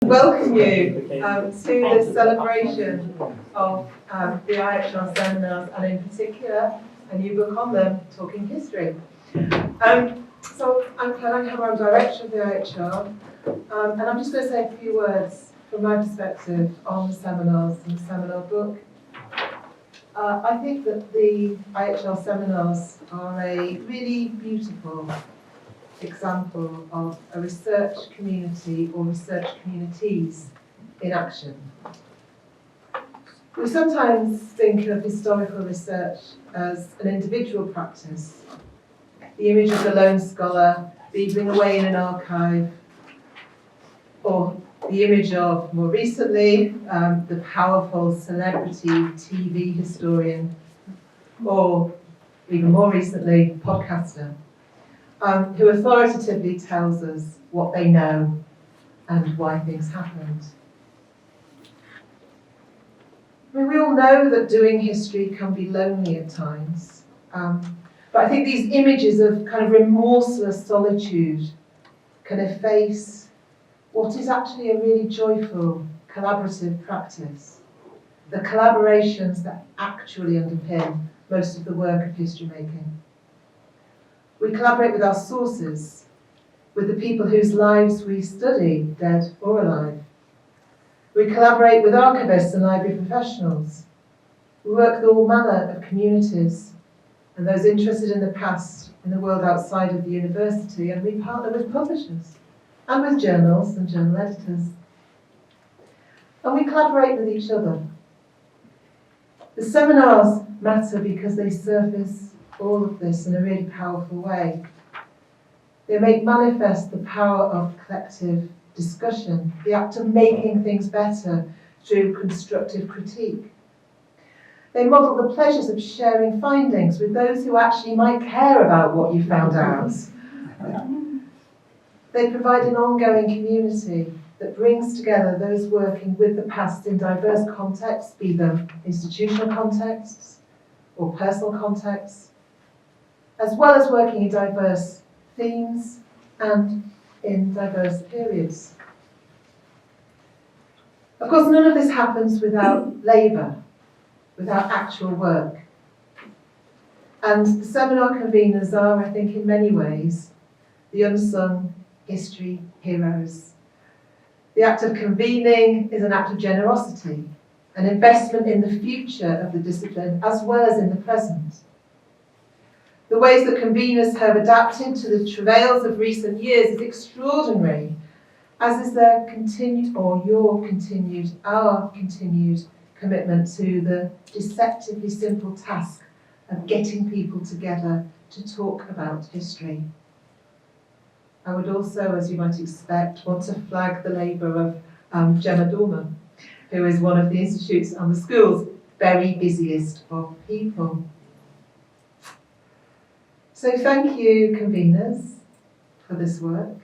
welcome you to this celebration of the IHR seminars, and in particular a new book on them, Talking History. So I'm Claire Langhammer, I'm Director of the IHR, and I'm just going to say a few words from my perspective on the seminars and the seminar book. I think that the IHR seminars are a really beautiful example of a research community or research communities in action. We sometimes think of historical research as an individual practice, the image of the lone scholar beavering away in an archive, or the image of, more recently, the powerful celebrity TV historian, or even more recently, podcaster, who authoritatively tells us what they know and why things happened. I mean, we all know that doing history can be lonely at times, but I think these images of kind of remorseless solitude can efface what is actually a really joyful, collaborative practice, the collaborations that actually underpin most of the work of history making. We collaborate with our sources, with the people whose lives we study, dead or alive. We collaborate with archivists and library professionals. We work with all manner of communities and those interested in the past, in the world outside of the university, and we partner with publishers and with journals and journal editors. And we collaborate with each other. The seminars matter because they surface all of this in a really powerful way. They make manifest the power of collective discussion, the act of making things better through constructive critique. They model the pleasures of sharing findings with those who actually might care about what you found out. They provide an ongoing community that brings together those working with the past in diverse contexts, be them institutional contexts or personal contexts, as well as working in diverse themes and in diverse periods. Of course, none of this happens without labour, without actual work. And the seminar conveners are, I think, in many ways, the unsung history heroes. The act of convening is an act of generosity, an investment in the future of the discipline as well as in the present. The ways that conveners have adapted to the travails of recent years is extraordinary, as is their continued, or your continued, our continued commitment to the deceptively simple task of getting people together to talk about history. I would also, as you might expect, want to flag the labour of Gemma Dorman, who is one of the Institute's and the school's very busiest of people. So thank you, conveners, for this work.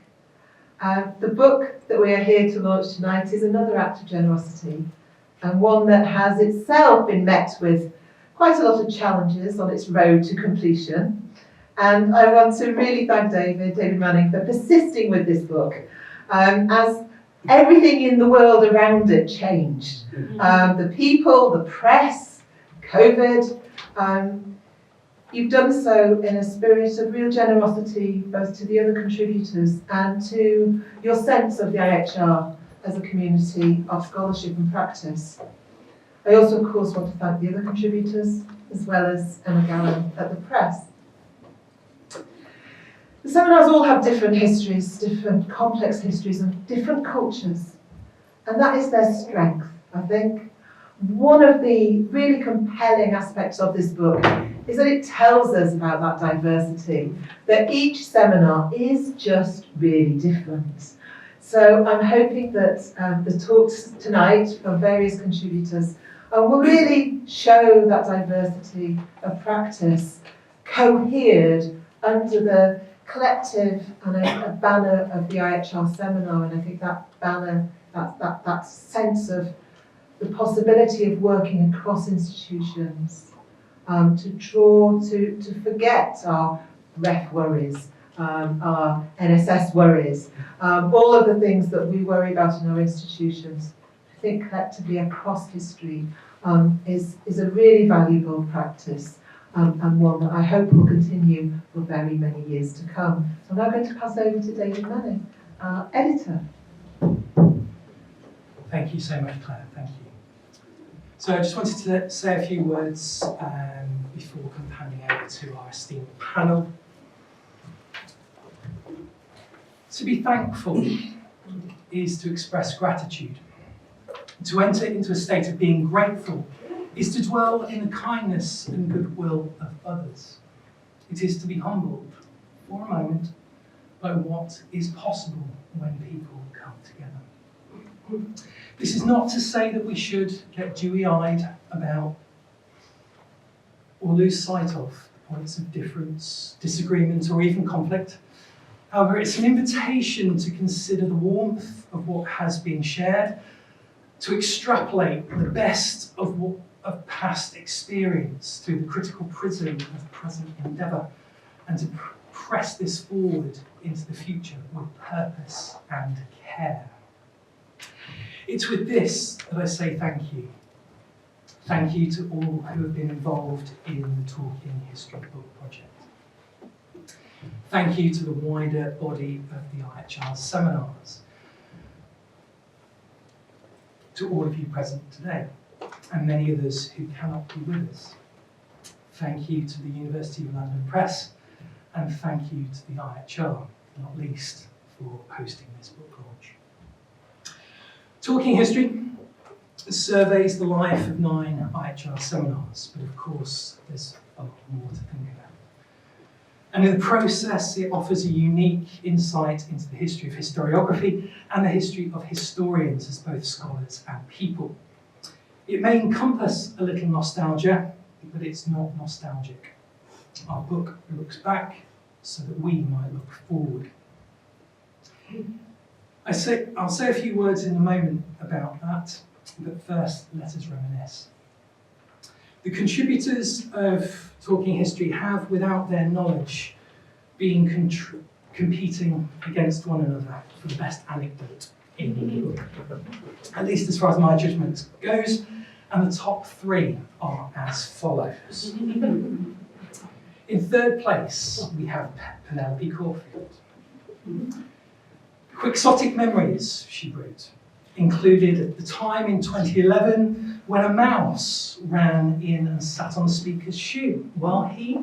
The book that we are here to launch tonight is another act of generosity, and one that has itself been met with quite a lot of challenges on its road to completion. And I want to really thank David Manning, for persisting with this book, as everything in the world around it changed. The people, the press, COVID. You've done so in a spirit of real generosity, both to the other contributors and to your sense of the IHR as a community of scholarship and practice. I also, of course, want to thank the other contributors, as well as Emma Gallen at the press. The seminars all have different histories, different complex histories and different cultures, and that is their strength, I think. One of the really compelling aspects of this book is that it tells us about that diversity, that each seminar is just really different. So I'm hoping that the talks tonight from various contributors will really show that diversity of practice cohered under the collective and a banner of the IHR seminar, and I think that banner, that sense of the possibility of working across institutions, to draw, to forget our ref worries our NSS worries, all of the things that we worry about in our institutions. I think collectively across history is a really valuable practice and one that I hope will continue for very many years to come. So I'm now going to pass over to David Manning, our editor. Thank you so much, Claire. Thank you. So I just wanted to say a few words before handing over to our esteemed panel. To be thankful is to express gratitude. To enter into a state of being grateful is to dwell in the kindness and goodwill of others. It is to be humbled for a moment by what is possible when people come together. This is not to say that we should get dewy-eyed about or lose sight of points of difference, disagreement, or even conflict. However, it's an invitation to consider the warmth of what has been shared, to extrapolate the best of past experience through the critical prism of present endeavour, and to press this forward into the future with purpose and care. It's with this that I say thank you. Thank you to all who have been involved in the Talking History Book Project. Thank you to the wider body of the IHR seminars. To all of you present today, and many others who cannot be with us. Thank you to the University of London Press, and thank you to the IHR, not least for hosting this book launch. Talking History surveys the life of 9 IHR seminars, but of course there's a lot more to think about. And in the process, it offers a unique insight into the history of historiography and the history of historians as both scholars and people. It may encompass a little nostalgia, but it's not nostalgic. Our book looks back so that we might look forward. I'll say a few words in a moment about that, but first let us reminisce. The contributors of Talking History have, without their knowledge, been competing against one another for the best anecdote in the book, at least as far as my judgment goes, and the top 3 are as follows. In third place, we have Penelope Caulfield. Quixotic memories, she wrote, included at the time in 2011 when a mouse ran in and sat on the speaker's shoe while he,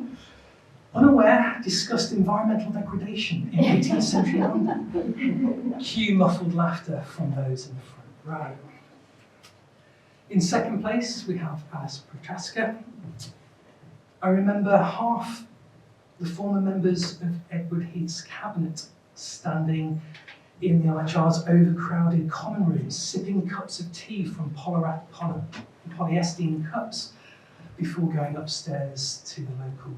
unaware, discussed environmental degradation in 18th century London. Cue muffled laughter from those in the front row. In second place, we have Alice Prochaska. I remember half the former members of Edward Heath's cabinet standing in the IHR's overcrowded common rooms, sipping cups of tea from polyester cups before going upstairs to the local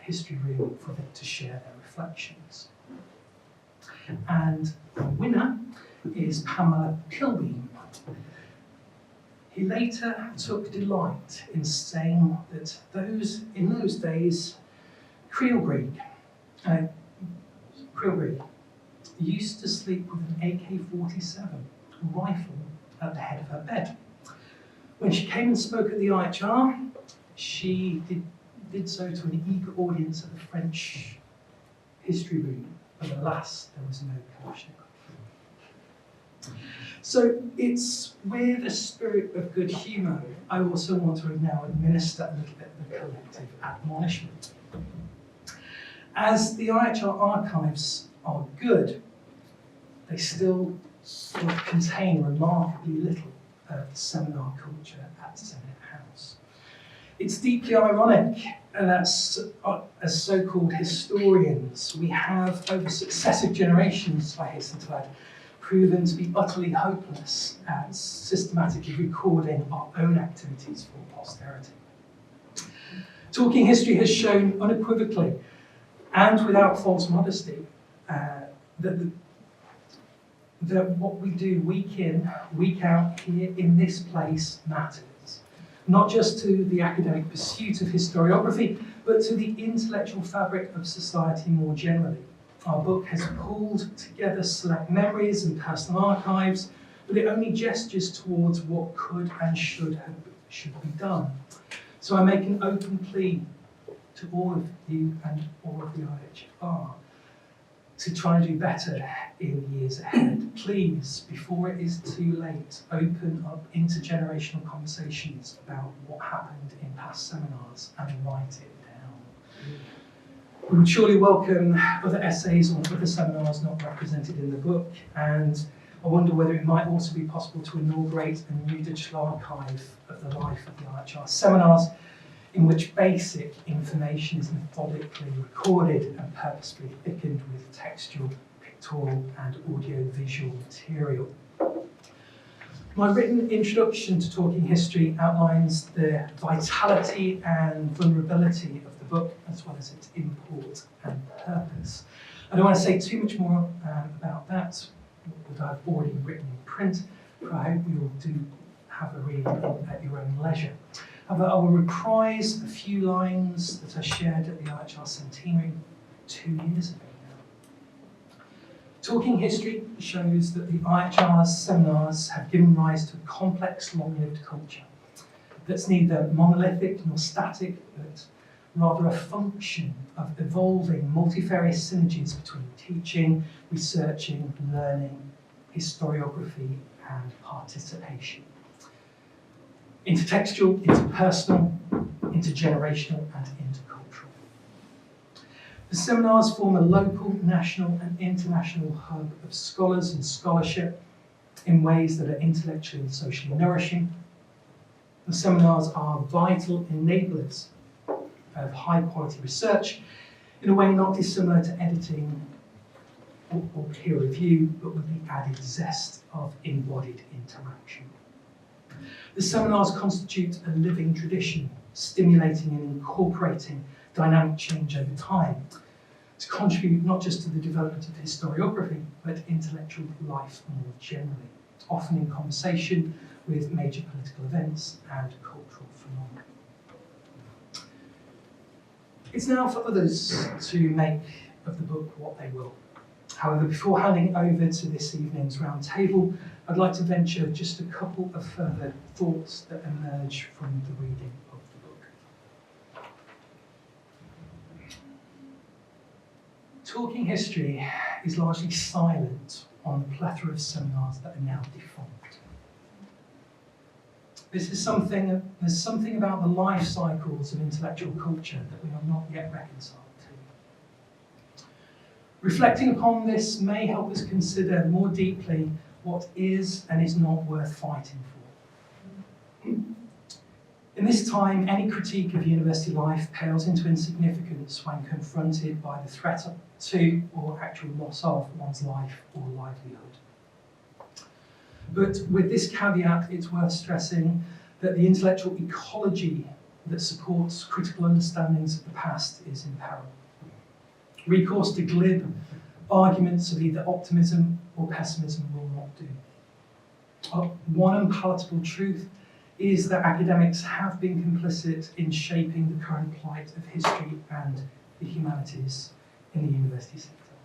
history room for them to share their reflections. And the winner is Pamela Pilbeam. He later took delight in saying that in those days, Creole Greek used to sleep with an AK-47 rifle at the head of her bed. When she came and spoke at the IHR, she did so to an eager audience at the French history room, but alas, there was no Kalashnikov. So it's with a spirit of good humour, I also want to now administer a little bit of the collective admonishment. As the IHR archives are good, they still contain remarkably little of seminar culture at Senate House. It's deeply ironic that as so-called historians, we have, over successive generations, I hasten to add, proven to be utterly hopeless at systematically recording our own activities for posterity. Talking History has shown unequivocally and without false modesty that what we do week in, week out here in this place matters. Not just to the academic pursuit of historiography, but to the intellectual fabric of society more generally. Our book has pulled together select memories and personal archives, but it only gestures towards what could and should be done. So I make an open plea to all of you and all of the IHR to try and do better in the years ahead. Please, before it is too late, open up intergenerational conversations about what happened in past seminars and write it down. We would surely welcome other essays on other seminars not represented in the book, and I wonder whether it might also be possible to inaugurate a new digital archive of the life of the IHR seminars, in which basic information is methodically recorded and purposefully thickened with textual, pictorial and audio-visual material. My written introduction to Talking History outlines the vitality and vulnerability of the book, as well as its import and purpose. I don't want to say too much more about that I've already written in print, but I hope you all do have a read at your own leisure. However, I will reprise a few lines that I shared at the IHR Centenary 2 years ago now. Talking History shows that the IHR's seminars have given rise to a complex, long-lived culture that's neither monolithic nor static, but rather a function of evolving multifarious synergies between teaching, researching, learning, historiography, and participation. Intertextual, interpersonal, intergenerational, and intercultural. The seminars form a local, national, and international hub of scholars and scholarship in ways that are intellectually and socially nourishing. The seminars are vital enablers of high-quality research in a way not dissimilar to editing or peer review, but with the added zest of embodied interaction. The seminars constitute a living tradition, stimulating and incorporating dynamic change over time, to contribute not just to the development of historiography, but intellectual life more generally, often in conversation with major political events and cultural phenomena. It's now for others to make of the book what they will. However, before handing over to this evening's roundtable, I'd like to venture just a couple of further thoughts that emerge from the reading of the book. Talking History is largely silent on the plethora of seminars that are now defunct. There's something about the life cycles of intellectual culture that we are not yet reconciled to. Reflecting upon this may help us consider more deeply what is and is not worth fighting for. In this time, any critique of university life pales into insignificance when confronted by the threat to or actual loss of one's life or livelihood. But with this caveat, it's worth stressing that the intellectual ecology that supports critical understandings of the past is in peril. Recourse to glib arguments of either optimism or pessimism will not do. One unpalatable truth is that academics have been complicit in shaping the current plight of history and the humanities in the university sector.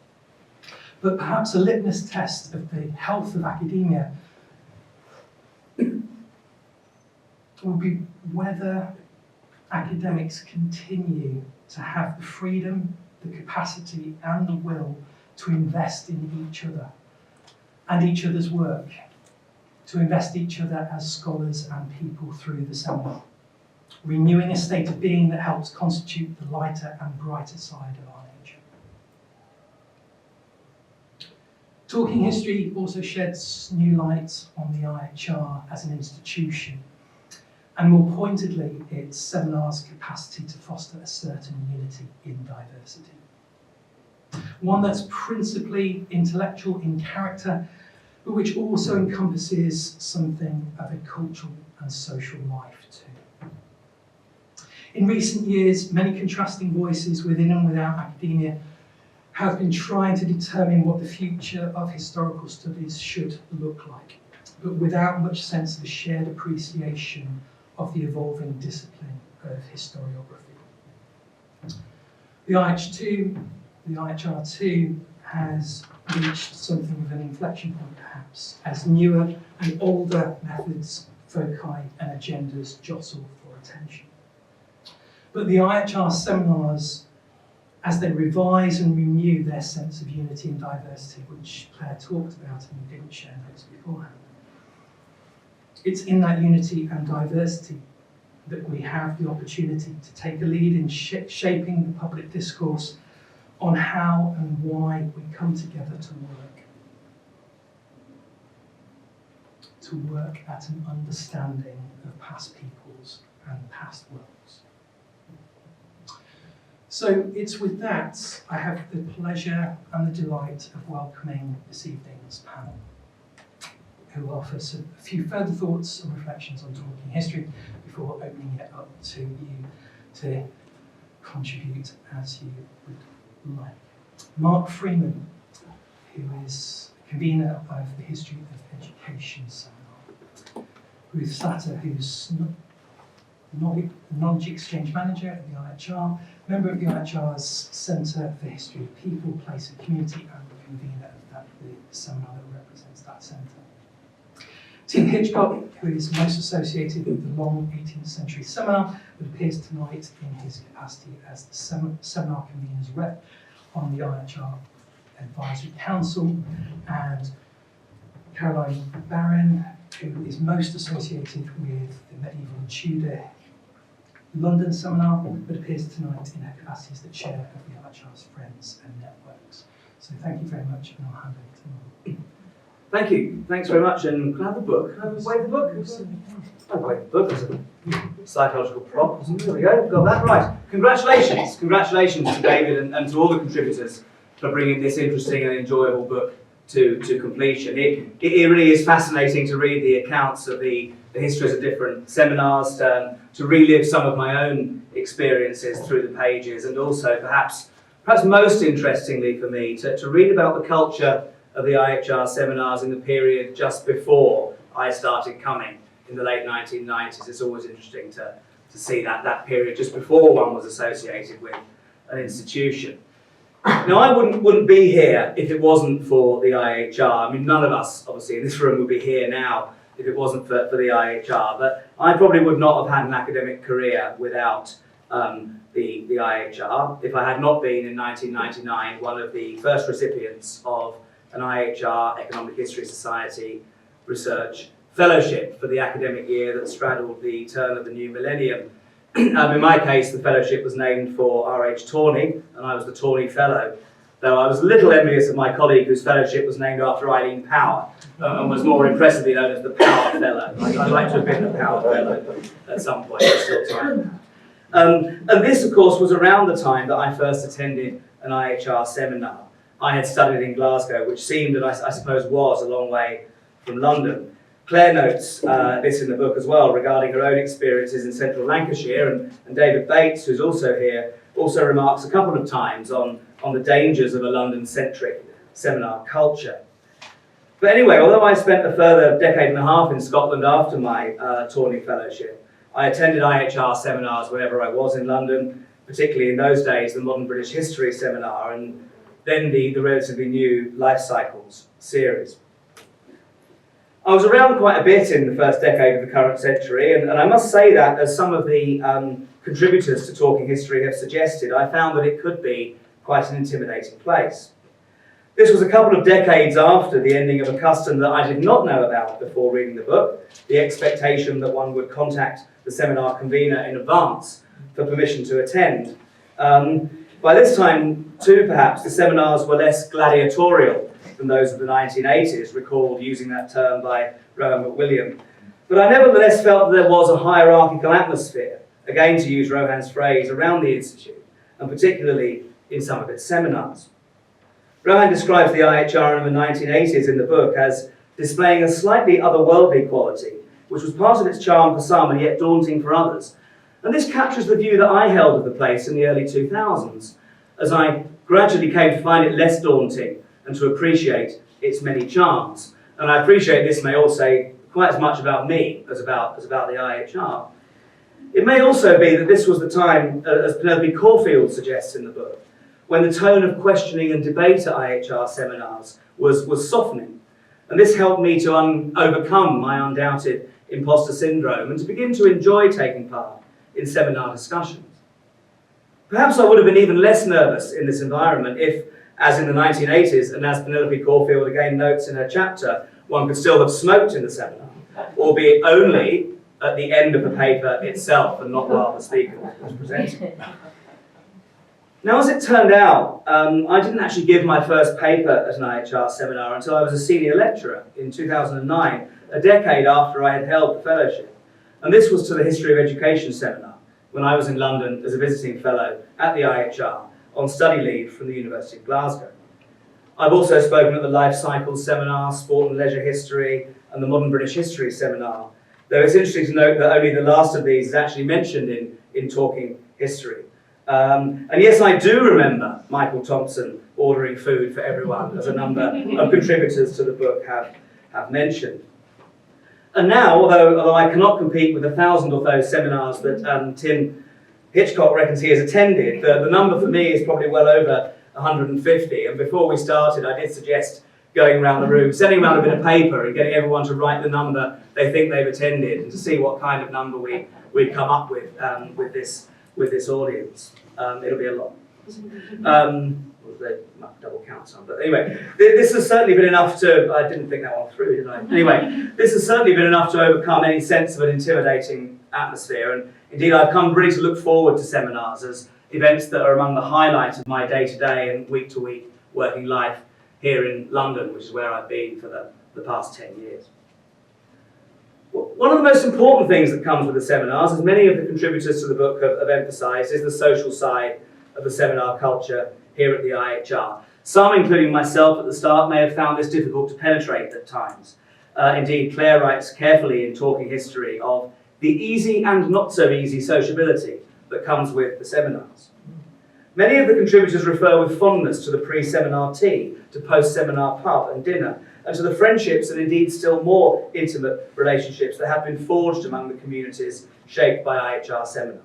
But perhaps a litmus test of the health of academia will be whether academics continue to have the freedom, the capacity and the will to invest in each other and each other's work, to invest each other as scholars and people through the seminar, renewing a state of being that helps constitute the lighter and brighter side of our nature. Talking History also sheds new light on the IHR as an institution, and more pointedly, its seminars' capacity to foster a certain unity in diversity. One that's principally intellectual in character, but which also encompasses something of a cultural and social life too. In recent years, many contrasting voices within and without academia have been trying to determine what the future of historical studies should look like, but without much sense of a shared appreciation of the evolving discipline of historiography. The IH2 the IHR2 has reached something of an inflection point perhaps, as newer and older methods, foci and agendas jostle for attention. But the IHR seminars, as they revise and renew their sense of unity and diversity, which Claire talked about and we didn't share notes beforehand, it's in that unity and diversity that we have the opportunity to take a lead in shaping the public discourse on how and why we come together to work at an understanding of past peoples and past worlds. So it's with that I have the pleasure and the delight of welcoming this evening's panel, who will offer a few further thoughts and reflections on talking history before opening it up to you to contribute as you would like. Mark Freeman, who is convener of the History of Education Seminar. Ruth Satter, who's Knowledge Exchange Manager at the IHR, member of the IHR's Centre for History of People, Place and Community, and the convener of the seminar that represents that centre. Tim Hitchcock, who is most associated with the long 18th century seminar, but appears tonight in his capacity as the seminar convener's rep on the IHR Advisory Council, and Caroline Barron, who is most associated with the medieval and Tudor London seminar, but appears tonight in her capacity as the chair of the IHR's Friends and Networks. So thank you very much, and I'll hand over to Mark. Thank you. Thanks very much. And can I have the book? Can I wave the book? I'll wave the book as a psychological prop. There we go. Got that right. Congratulations. Congratulations to David and to all the contributors for bringing this interesting and enjoyable book to completion. It really is fascinating to read the accounts of the histories of different seminars, to relive some of my own experiences through the pages, and also perhaps most interestingly for me, to read about the culture of the IHR seminars in the period just before I started coming in the late 1990s. It's always interesting to see that period just before one was associated with an institution. Now, I wouldn't be here if it wasn't for the IHR. I mean, none of us, obviously, in this room would be here now if it wasn't for the IHR, but I probably would not have had an academic career without the IHR. If I had not been, in 1999, one of the first recipients of an IHR Economic History Society Research Fellowship for the academic year that straddled the turn of the new millennium. In my case, the fellowship was named for R.H. Tawney, and I was the Tawney Fellow, though I was a little envious of my colleague whose fellowship was named after Eileen Power, and was more impressively known as the Power Fellow. I'd like to have been the Power Fellow at some point, there's still time. And this, of course, was around the time that I first attended an IHR seminar. I had studied in Glasgow, which seemed, and I suppose was, a long way from London. Claire notes this in the book as well, regarding her own experiences in central Lancashire, and David Bates, who's also here, also remarks a couple of times on the dangers of a London-centric seminar culture. But anyway, although I spent a further decade and a half in Scotland after my Tawney Fellowship, I attended IHR seminars whenever I was in London, particularly in those days the Modern British History Seminar, and then the relatively new Life Cycles series. I was around quite a bit in the first decade of the current century, and I must say that, as some of the contributors to Talking History have suggested, I found that it could be quite an intimidating place. This was a couple of decades after the ending of a custom that I did not know about before reading the book, the expectation that one would contact the seminar convener in advance for permission to attend. By this time, too, perhaps, the seminars were less gladiatorial than those of the 1980s, recalled using that term by Rowan McWilliam. But I nevertheless felt that there was a hierarchical atmosphere, again to use Rohan's phrase, around the Institute, and particularly in some of its seminars. Rohan describes the IHR in the 1980s in the book as displaying a slightly otherworldly quality, which was part of its charm for some and yet daunting for others. And this captures the view that I held of the place in the early 2000s, as I gradually came to find it less daunting and to appreciate its many charms. And I appreciate this may all say quite as much about me as about the IHR. It may also be that this was the time, as Penelope Caulfield suggests in the book, when the tone of questioning and debate at IHR seminars was softening. And this helped me to overcome my undoubted imposter syndrome and to begin to enjoy taking part in seminar discussions. Perhaps I would have been even less nervous in this environment if, as in the 1980s, and as Penelope Caulfield again notes in her chapter, one could still have smoked in the seminar, albeit only at the end of the paper itself and not while the speaker was presenting. Now, as it turned out, I didn't actually give my first paper at an IHR seminar until I was a senior lecturer in 2009, a decade after I had held the fellowship. And this was to the History of Education seminar, when I was in London as a visiting fellow at the IHR on study leave from the University of Glasgow. I've also spoken at the Life Cycles seminar, Sport and Leisure History, and the Modern British History seminar, though it's interesting to note that only the last of these is actually mentioned in Talking History. And yes, I do remember Michael Thompson ordering food for everyone, as a number of contributors to the book have mentioned. And now, although I cannot compete with the 1,000 or so seminars that Tim Hitchcock reckons he has attended, the number for me is probably well over 150. And before we started, I did suggest going around the room, sending around a bit of paper and getting everyone to write the number they think they've attended and to see what kind of number we come up with this audience. It'll be a lot. They might double count some, but anyway, this has certainly been enough to, I didn't think that one through, did I? Anyway, this has certainly been enough to overcome any sense of an intimidating atmosphere, and indeed I've come really to look forward to seminars as events that are among the highlight of my day-to-day and week-to-week working life here in London, which is where I've been for the past 10 years. One of the most important things that comes with the seminars, as many of the contributors to the book have emphasised, is the social side of the seminar culture here at the IHR. Some, including myself at the start, may have found this difficult to penetrate at times. Indeed, Claire writes carefully in Talking History of the easy and not so easy sociability that comes with the seminars. Many of the contributors refer with fondness to the pre-seminar tea, to post-seminar pub and dinner, and to the friendships and indeed still more intimate relationships that have been forged among the communities shaped by IHR seminars.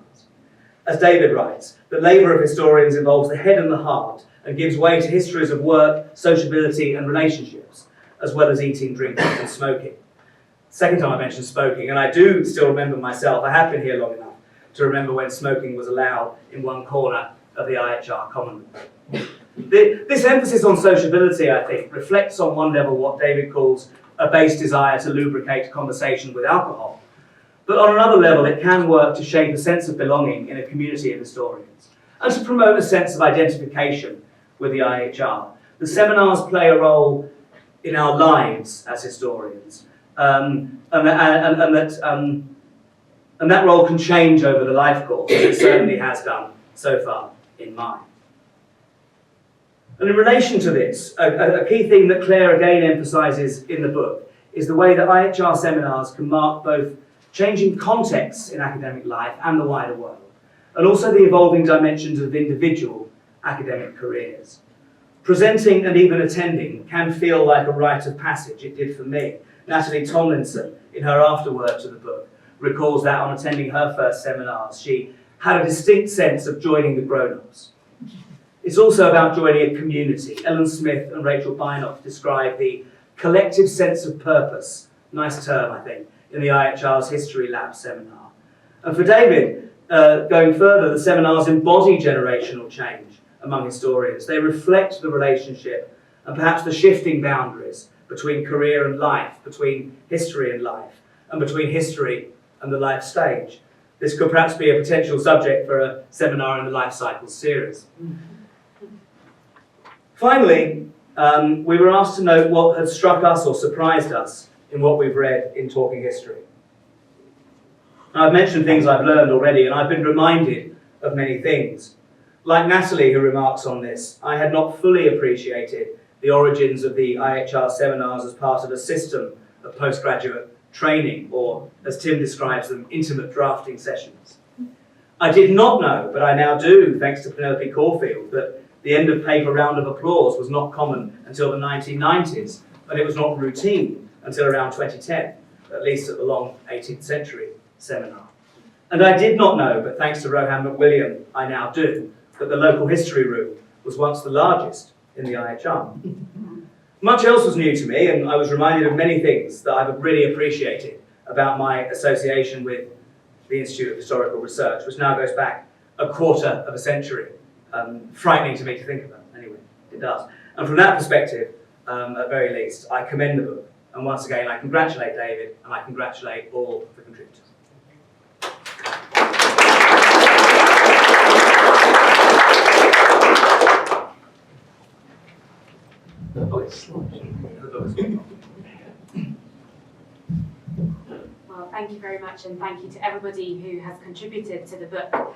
As David writes, the labour of historians involves the head and the heart and gives way to histories of work, sociability and relationships, as well as eating, drinking and smoking. Second time I mentioned smoking, and I do still remember myself, I have been here long enough to remember when smoking was allowed in one corner of the IHR common room. This emphasis on sociability, I think, reflects on one level what David calls a base desire to lubricate conversation with alcohol. But on another level, it can work to shape a sense of belonging in a community of historians and to promote a sense of identification with the IHR. The seminars play a role in our lives as historians, and that role can change over the life course, and it certainly has done so far in mine. And in relation to this, a key theme that Claire again emphasises in the book is the way that IHR seminars can mark both changing contexts in academic life and the wider world, and also the evolving dimensions of individual academic careers. Presenting and even attending can feel like a rite of passage. It did for me. Natalie Tomlinson, in her afterword to the book, recalls that on attending her first seminars, she had a distinct sense of joining the grown-ups. It's also about joining a community. Ellen Smith and Rachel Beinoff describe the collective sense of purpose, nice term I think, in the IHR's History Lab seminar. And for David, going further, the seminars embody generational change among historians. They reflect the relationship and perhaps the shifting boundaries between career and life, between history and life, and between history and the life stage. This could perhaps be a potential subject for a seminar in the Life Cycles series. Finally, we were asked to note what had struck us or surprised us in what we've read in Talking History. Now, I've mentioned things I've learned already, and I've been reminded of many things. Like Natalie, who remarks on this, I had not fully appreciated the origins of the IHR seminars as part of a system of postgraduate training, or, as Tim describes them, intimate drafting sessions. I did not know, but I now do, thanks to Penelope Caulfield, that the end of paper round of applause was not common until the 1990s, and it was not routine until around 2010, at least at the long 18th century seminar. And I did not know, but thanks to Rohan McWilliam, I now do, that the local history room was once the largest in the IHR. Much else was new to me, and I was reminded of many things that I've really appreciated about my association with the Institute of Historical Research, which now goes back a quarter of a century. Frightening to me to think about. Anyway, it does. And from that perspective, at very least, I commend the book. And once again, I congratulate David, and I congratulate all the contributors. Well, thank you very much, and thank you to everybody who has contributed to the book.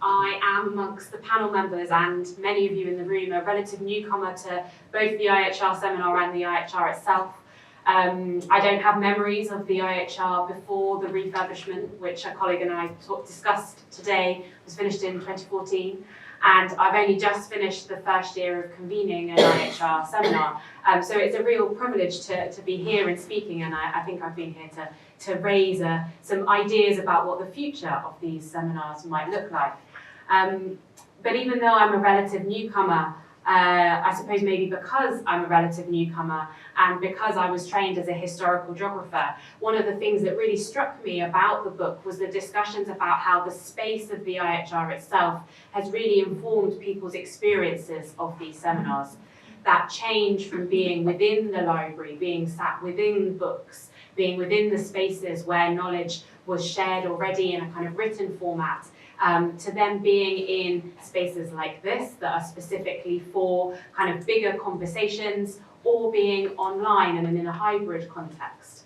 I am amongst the panel members, and many of you in the room are relative newcomer to both the IHR seminar and the IHR itself. I don't have memories of the IHR before the refurbishment, which a colleague and I discussed today, was finished in 2014. And I've only just finished the first year of convening an IHR seminar. So it's a real privilege to be here and speaking, and I think I've been here to raise some ideas about what the future of these seminars might look like. But even though I'm a relative newcomer, I suppose maybe because I'm a relative newcomer and because I was trained as a historical geographer, one of the things that really struck me about the book was the discussions about how the space of the IHR itself has really informed people's experiences of these seminars. That change from being within the library, being sat within books, being within the spaces where knowledge was shared already in a kind of written format, to them being in spaces like this that are specifically for kind of bigger conversations, or being online and in a hybrid context.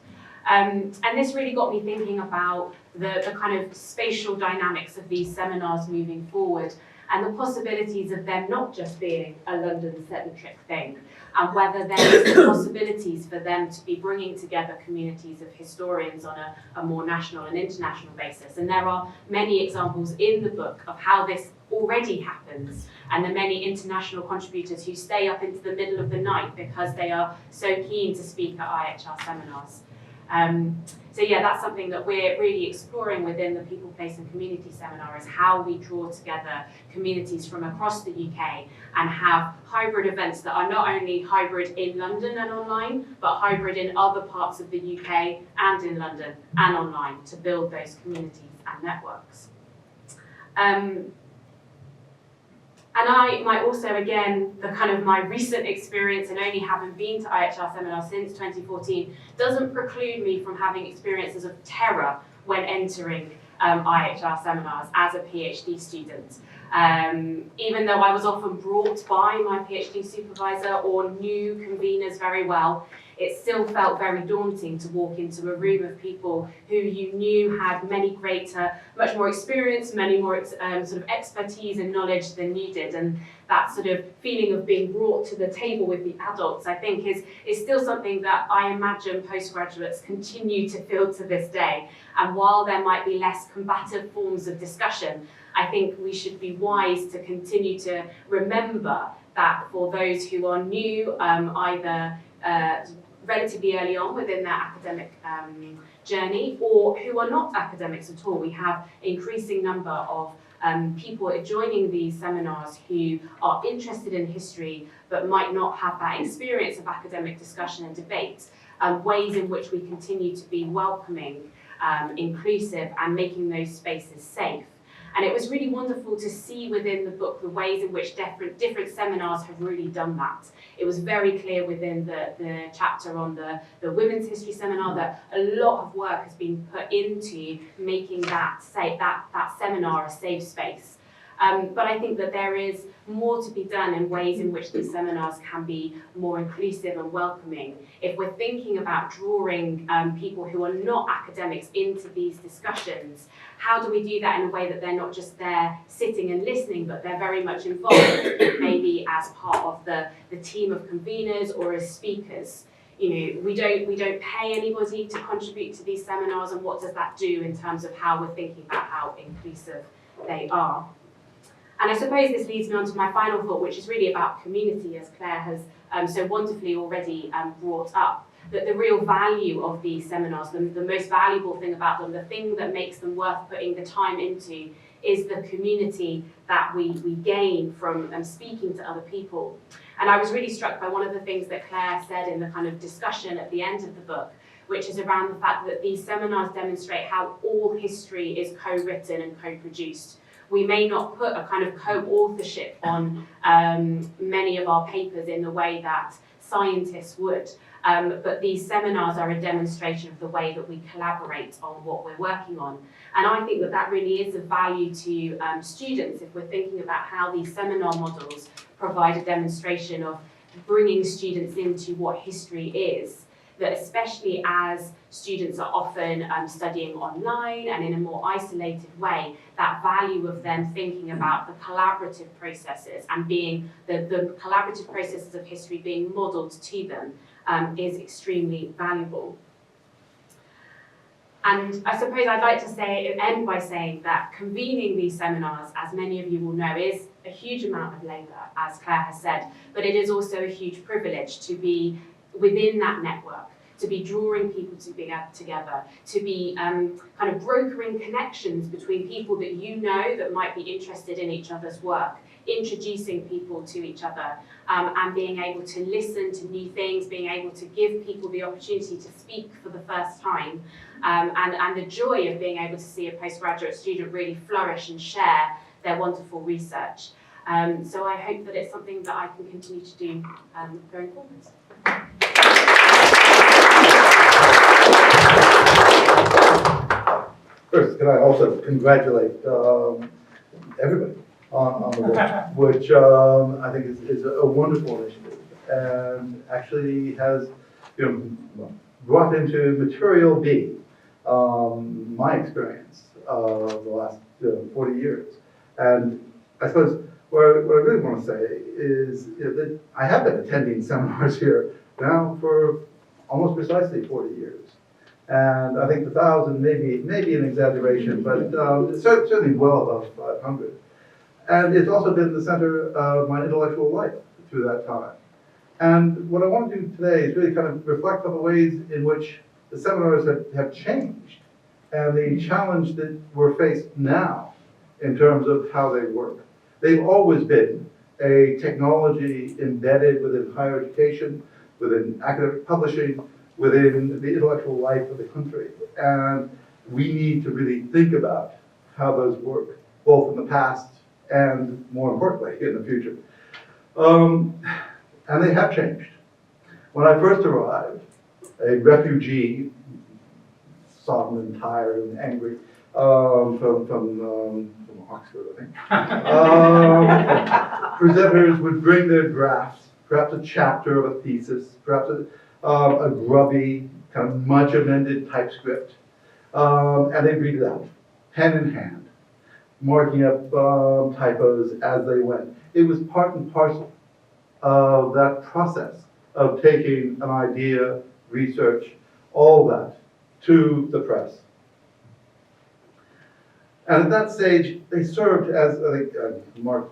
And this really got me thinking about the kind of spatial dynamics of these seminars moving forward, and the possibilities of them not just being a London-centric thing, and whether there is the possibilities for them to be bringing together communities of historians on a more national and international basis. And there are many examples in the book of how this already happens, and the many international contributors who stay up into the middle of the night because they are so keen to speak at IHR seminars. So yeah, that's something that we're really exploring within the People, Place and Community Seminar, is how we draw together communities from across the UK and have hybrid events that are not only hybrid in London and online, but hybrid in other parts of the UK and in London and online, to build those communities and networks. And I might also, again, the kind of my recent experience and only having been to IHR seminars since 2014 doesn't preclude me from having experiences of terror when entering IHR seminars as a PhD student. Even though I was often brought by my PhD supervisor or knew conveners very well, it still felt very daunting to walk into a room of people who you knew had many greater, much more experience, many more sort of expertise and knowledge than you did. And that sort of feeling of being brought to the table with the adults, I think, is still something that I imagine postgraduates continue to feel to this day. And while there might be less combative forms of discussion, I think we should be wise to continue to remember that for those who are new, either relatively early on within their academic journey, or who are not academics at all. We have an increasing number of people joining these seminars who are interested in history but might not have that experience of academic discussion and debate, ways in which we continue to be welcoming, inclusive, and making those spaces safe. And it was really wonderful to see within the book the ways in which different seminars have really done that. It was very clear within the chapter on the Women's History Seminar that a lot of work has been put into making that seminar a safe space. But I think that there is more to be done in ways in which these seminars can be more inclusive and welcoming. If we're thinking about drawing people who are not academics into these discussions, how do we do that in a way that they're not just there sitting and listening, but they're very much involved, maybe as part of the team of conveners or as speakers? You know, we don't pay anybody to contribute to these seminars, and what does that do in terms of how we're thinking about how inclusive they are? And I suppose this leads me on to my final thought, which is really about community, as Claire has so wonderfully already brought up. That the real value of these seminars, the most valuable thing about them, the thing that makes them worth putting the time into, is the community that we gain from speaking to other people. And I was really struck by one of the things that Claire said in the kind of discussion at the end of the book, which is around the fact that these seminars demonstrate how all history is co-written and co-produced. We may not put a kind of co-authorship on many of our papers in the way that scientists would, but these seminars are a demonstration of the way that we collaborate on what we're working on. And I think that that really is of value to students if we're thinking about how these seminar models provide a demonstration of bringing students into what history is, that especially as students are often studying online and in a more isolated way, that value of them thinking about the collaborative processes and being the collaborative processes of history being modelled to them is extremely valuable. And I suppose I'd like to end by saying that convening these seminars, as many of you will know, is a huge amount of labour, as Claire has said, but it is also a huge privilege to be within that network, to be drawing people together, to be kind of brokering connections between people that you know that might be interested in each other's work, introducing people to each other, and being able to listen to new things, being able to give people the opportunity to speak for the first time, and the joy of being able to see a postgraduate student really flourish and share their wonderful research. So I hope that it's something that I can continue to do going forwards. First, can I also congratulate everybody on the book, which I think is a wonderful initiative, and actually has brought into material B my experience of the last 40 years. And I suppose what I really want to say is that I have been attending seminars here now for almost precisely 40 years. And I think the 1,000 may be an exaggeration, but certainly well above 500. And it's also been the center of my intellectual life through that time. And what I want to do today is really kind of reflect on the ways in which the seminars have changed and the challenge that we're faced now in terms of how they work. They've always been a technology embedded within higher education, within academic publishing, within the intellectual life of the country. And we need to really think about how those work, both in the past and, more importantly, in the future. And they have changed. When I first arrived, a refugee, sodden and tired and angry, from Oxford, I think, presenters would bring their drafts, perhaps a chapter of a thesis, perhaps a grubby, kind of much amended typescript, and they'd read it out, pen in hand, marking up typos as they went. It was part and parcel of that process of taking an idea, research, all that, to the press. And at that stage, they served as, I think, Mark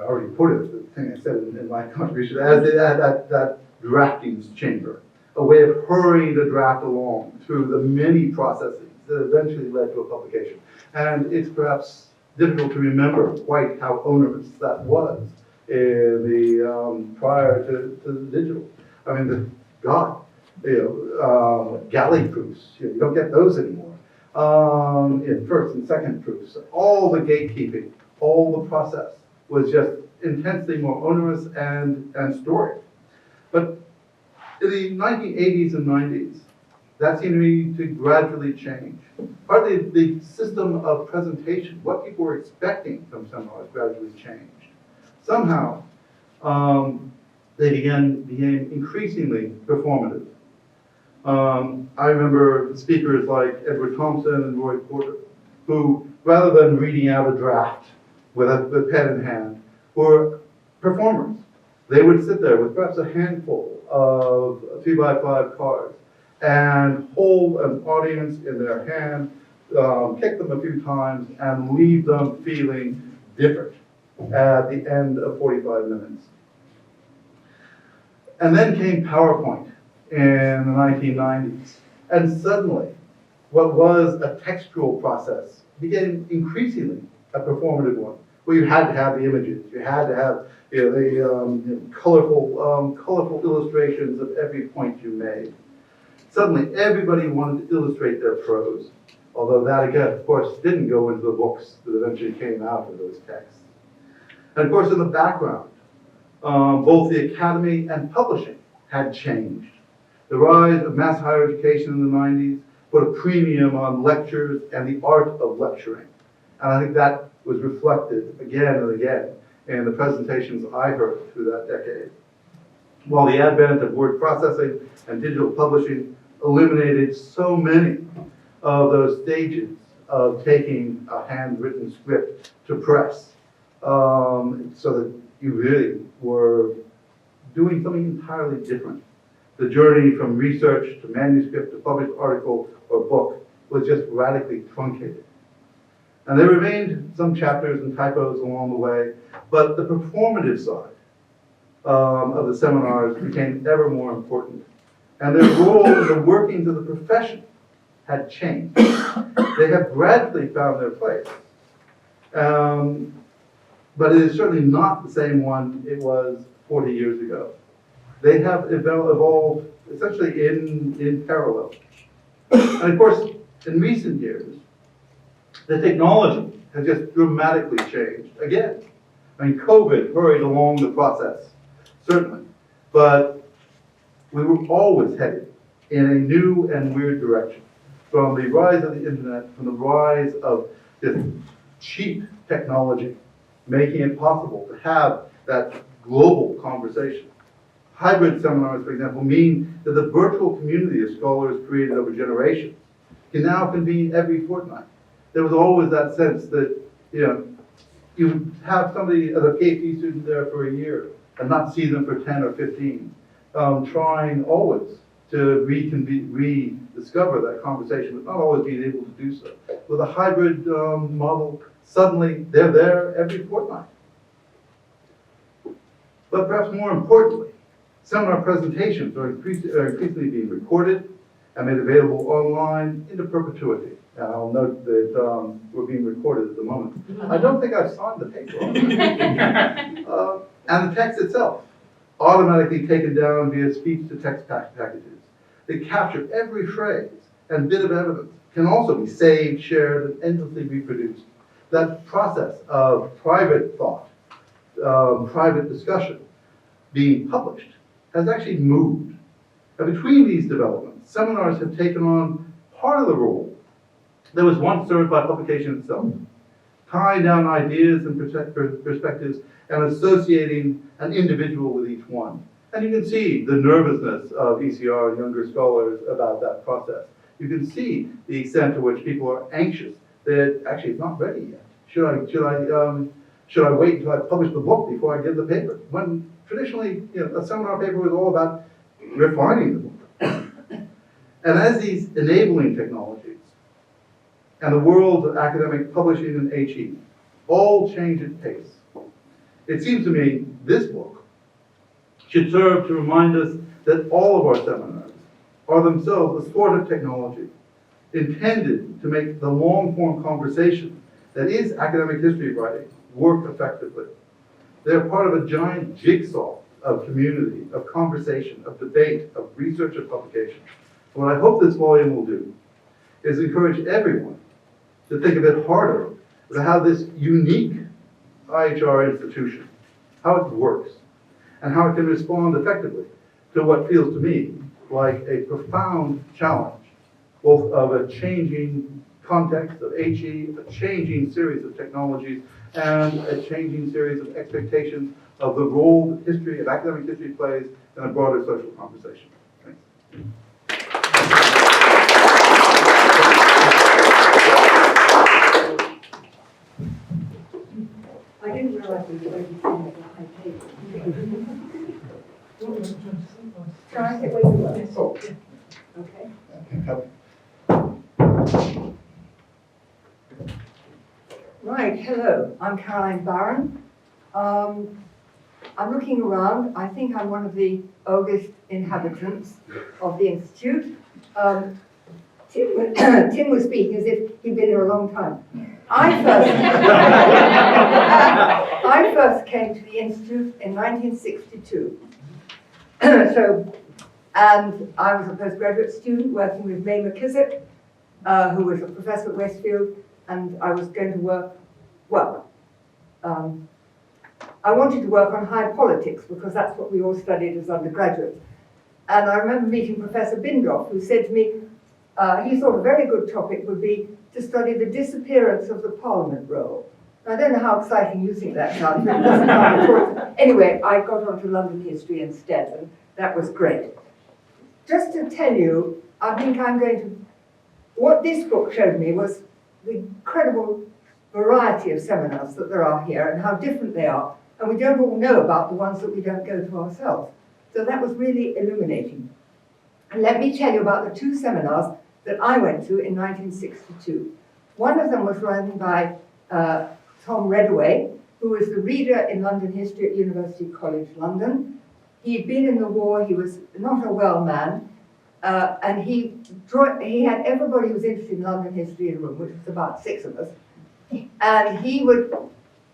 already put it, the thing I said in my contribution, as that drafting chamber, a way of hurrying the draft along through the many processes that eventually led to a publication. And it's perhaps difficult to remember quite how onerous that was in the prior to the digital. I mean, galley proofs, you don't get those anymore. In first and second proofs, all the gatekeeping, all the process was just intensely more onerous and storied. But in the 1980s and 90s, that seemed to gradually change. Partly the system of presentation, what people were expecting from seminars gradually changed. Somehow, they became increasingly performative. I remember speakers like Edward Thompson and Roy Porter, who, rather than reading out a draft with a pen in hand, were performers. They would sit there with perhaps a handful of 3x5 cards and hold an audience in their hand, kick them a few times, and leave them feeling different at the end of 45 minutes. And then came PowerPoint in the 1990s. And suddenly, what was a textual process became increasingly a performative one, where you had to have the images, you had to have the colorful illustrations of every point you made. Suddenly, everybody wanted to illustrate their prose, although that, again, of course, didn't go into the books that eventually came out of those texts. And of course, in the background, both the academy and publishing had changed. The rise of mass higher education in the 90s put a premium on lectures and the art of lecturing. And I think that was reflected again and again in the presentations I heard through that decade. While the advent of word processing and digital publishing eliminated so many of those stages of taking a handwritten script to press, so that you really were doing something entirely different. The journey from research to manuscript to published article or book was just radically truncated. And there remained some chapters and typos along the way, but the performative side of the seminars became ever more important. And their role in the workings of the profession had changed. They have gradually found their place. But it is certainly not the same one it was 40 years ago. They have evolved essentially in parallel. And of course, in recent years, the technology has just dramatically changed again. I mean, COVID hurried along the process, certainly, but we were always headed in a new and weird direction. From the rise of the internet, from the rise of this cheap technology, making it possible to have that global conversation. Hybrid seminars, for example, mean that the virtual community of scholars created over generations can now convene every fortnight. There was always that sense that, you would have somebody as a PhD student there for a year and not see them for 10 or 15, trying always to rediscover that conversation, but not always being able to do so. With a hybrid model, suddenly they're there every fortnight. But perhaps more importantly, seminar presentations are increasingly being recorded and made available online into perpetuity. And I'll note that we're being recorded at the moment. I don't think I've signed the paper on that. And the text itself, automatically taken down via speech-to-text packages. They capture every phrase and bit of evidence, can also be saved, shared, and endlessly reproduced. That process of private thought, private discussion, being published, has actually moved. And between these developments, seminars have taken on part of the role that was once served by publication itself, tying down ideas and perspectives and associating an individual with each one. And you can see the nervousness of ECR and younger scholars about that process. You can see the extent to which people are anxious that actually it's not ready yet. Should I wait until I publish the book before I give the paper? When traditionally, a seminar paper was all about refining the book. And as these enabling technologies and the world of academic publishing and HE all change at pace, it seems to me this book should serve to remind us that all of our seminars are themselves a sort of technology intended to make the long-form conversation that is academic history writing work effectively. They're part of a giant jigsaw of community, of conversation, of debate, of research and publication. And what I hope this volume will do is encourage everyone to think a bit harder about how this unique IHR institution, how it works, and how it can respond effectively to what feels to me like a profound challenge, both of a changing context of HE, a changing series of technologies, and a changing series of expectations of the role that history and academic history plays in a broader social conversation. Thanks. I didn't realize we were going to be sitting at the high table. Try it where you were. Okay. Right, hello, I'm Caroline Barron. I'm looking around. I think I'm one of the oldest inhabitants of the Institute. Tim was speaking as if he'd been here a long time. I first came to the Institute in 1962. And I was a postgraduate student working with May McKissick, who was a professor at Westfield, and I was going to work, I wanted to work on high politics because that's what we all studied as undergraduates. And I remember meeting Professor Bindroff, who said to me, he thought a very good topic would be to study the disappearance of the Parliament role. I don't know how exciting you think that sounds, but it doesn't sound at all. Anyway, I got onto London history instead, and that was great. Just to tell you, I think I'm going to, what this book showed me was the incredible variety of seminars that there are here and how different they are, and we don't all know about the ones that we don't go to ourselves. So that was really illuminating. And let me tell you about the two seminars that I went to in 1962. One of them was run by Tom Redaway, who was the reader in London history at University College London. He'd been in the war, he was not a well man, and he had everybody who was interested in London history in a room, which was about 6 of us, and he would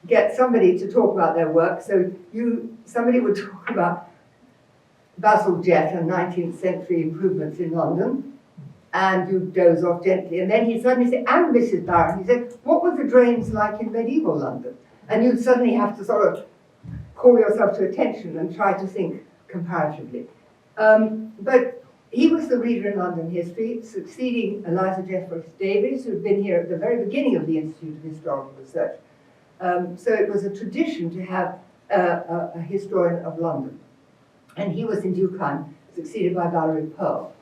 get somebody to talk about their work. So somebody would talk about Basil Jett and 19th century improvements in London, and you'd doze off gently, and then he'd suddenly say, and Mrs. Barron, he said, what were the drains like in medieval London? And you'd suddenly have to sort of call yourself to attention and try to think comparatively. But he was the reader in London history, succeeding Eliza Jeffreys Davies, who'd been here at the very beginning of the Institute of Historical Research. So it was a tradition to have a historian of London. And he was in due time succeeded by Valerie Pearl.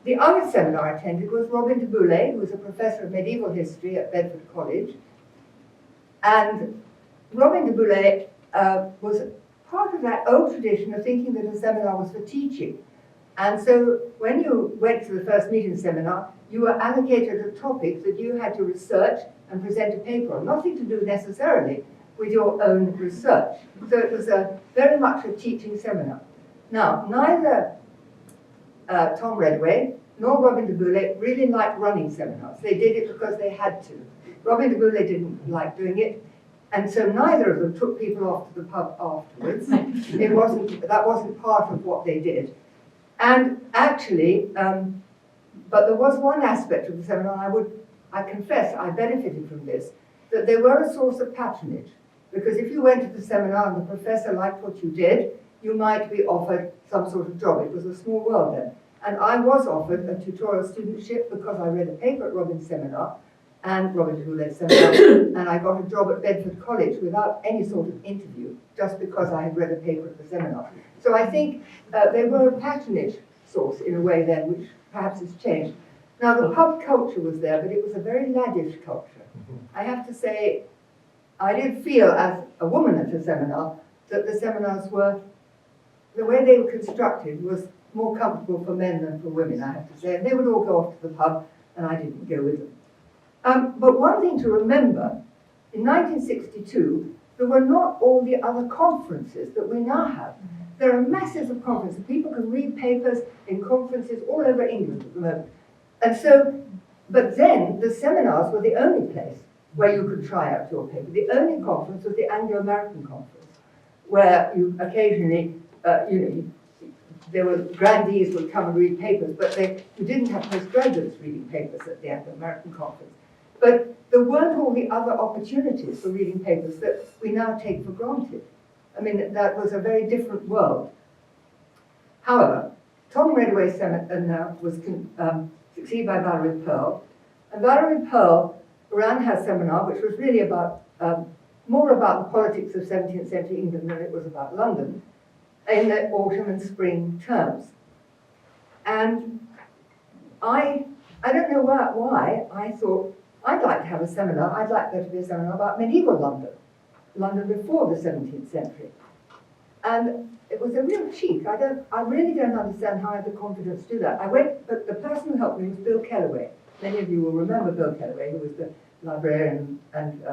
The other seminar I attended was Robin de Boulay, who was a professor of medieval history at Bedford College. And Robin de Boulay was part of that old tradition of thinking that a seminar was for teaching. And so when you went to the first meeting seminar, you were allocated a topic that you had to research and present a paper on, nothing to do necessarily with your own research. So it was very much a teaching seminar. Now, neither Tom Redaway nor Robin de Boulay really liked running seminars. They did it because they had to. Robin de Boulay didn't like doing it, and so neither of them took people off to the pub afterwards. That wasn't part of what they did. And actually, but there was one aspect of the seminar, I confess I benefited from this, that they were a source of patronage. Because if you went to the seminar and the professor liked what you did, you might be offered some sort of job. It was a small world then. And I was offered a tutorial studentship because I read a paper at Robin's seminar and Robin de Boulay's seminar, and I got a job at Bedford College without any sort of interview, just because I had read a paper at the seminar. So I think they were a patronage source in a way then, which perhaps has changed. Now the pub culture was there, but it was a very laddish culture. I have to say, I did feel as a woman at a seminar that the seminars were, the way they were constructed was more comfortable for men than for women, I have to say. And they would all go off to the pub, and I didn't go with them. But one thing to remember, in 1962, there were not all the other conferences that we now have. There are masses of conferences. People can read papers in conferences all over England at the moment. And so, but then the seminars were the only place where you could try out your paper. The only conference was the Anglo-American conference, where you occasionally, there were grandees would come and read papers, but you didn't have postgraduates reading papers at the Anglo-American conference. But there weren't all the other opportunities for reading papers that we now take for granted. I mean, that was a very different world. However, Tom Redaway's seminar was succeeded by Valerie Pearl, and Valerie Pearl ran her seminar, which was really about more about the politics of 17th century England than it was about London, in the autumn and spring terms. And I don't know why, I thought, I'd like to have a seminar, I'd like there to be a seminar about medieval London, London before the 17th century. And it was a real cheek. I really don't understand how I had the confidence to do that. But the person who helped me was Bill Kellaway. Many of you will remember Bill Kellaway, who was the librarian and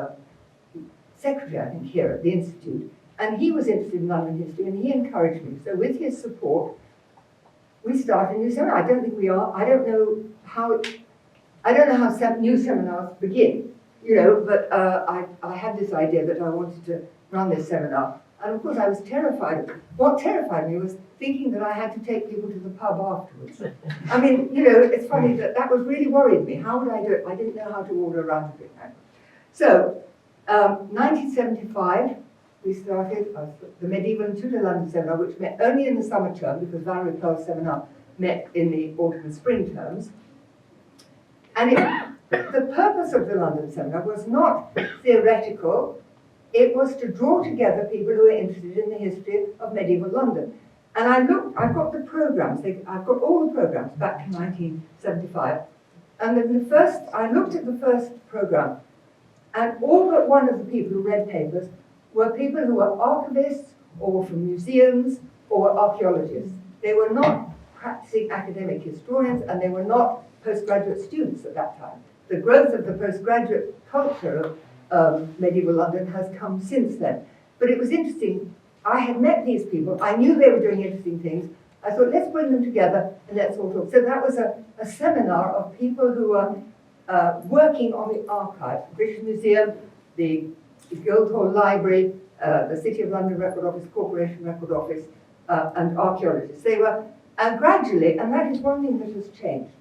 secretary, I think, here at the Institute. And he was interested in London history, and he encouraged me. So with his support, we started a new seminar. I don't think we are. I don't know how I don't know how new seminars begin, you know, but I had this idea that I wanted to run this seminar. And of course I was terrified. What terrified me was thinking that I had to take people to the pub afterwards. I mean, you know, it's funny that was really worried me. How would I do it? I didn't know how to order a roundtable. So, 1975, we started the Medieval and Tudor London Seminar, which met only in the summer term because Valerie Pearl's seminar met in the autumn and spring terms. And the purpose of the London Seminar was not theoretical. It was to draw together people who were interested in the history of medieval London. And I've got the programs, I've got all the programs back to 1975. And then I looked at the first program, and all but one of the people who read papers were people who were archivists, or from museums, or archaeologists. They were not practicing academic historians, and they were not postgraduate students at that time. The growth of the postgraduate culture of medieval London has come since then. But it was interesting. I had met these people. I knew they were doing interesting things. I thought, let's bring them together and let's all talk. So that was a seminar of people who were working on the archives, the British Museum, the Guildhall Library, the City of London Record Office, Corporation Record Office, and archaeologists. They were, and gradually, and that is one thing that has changed,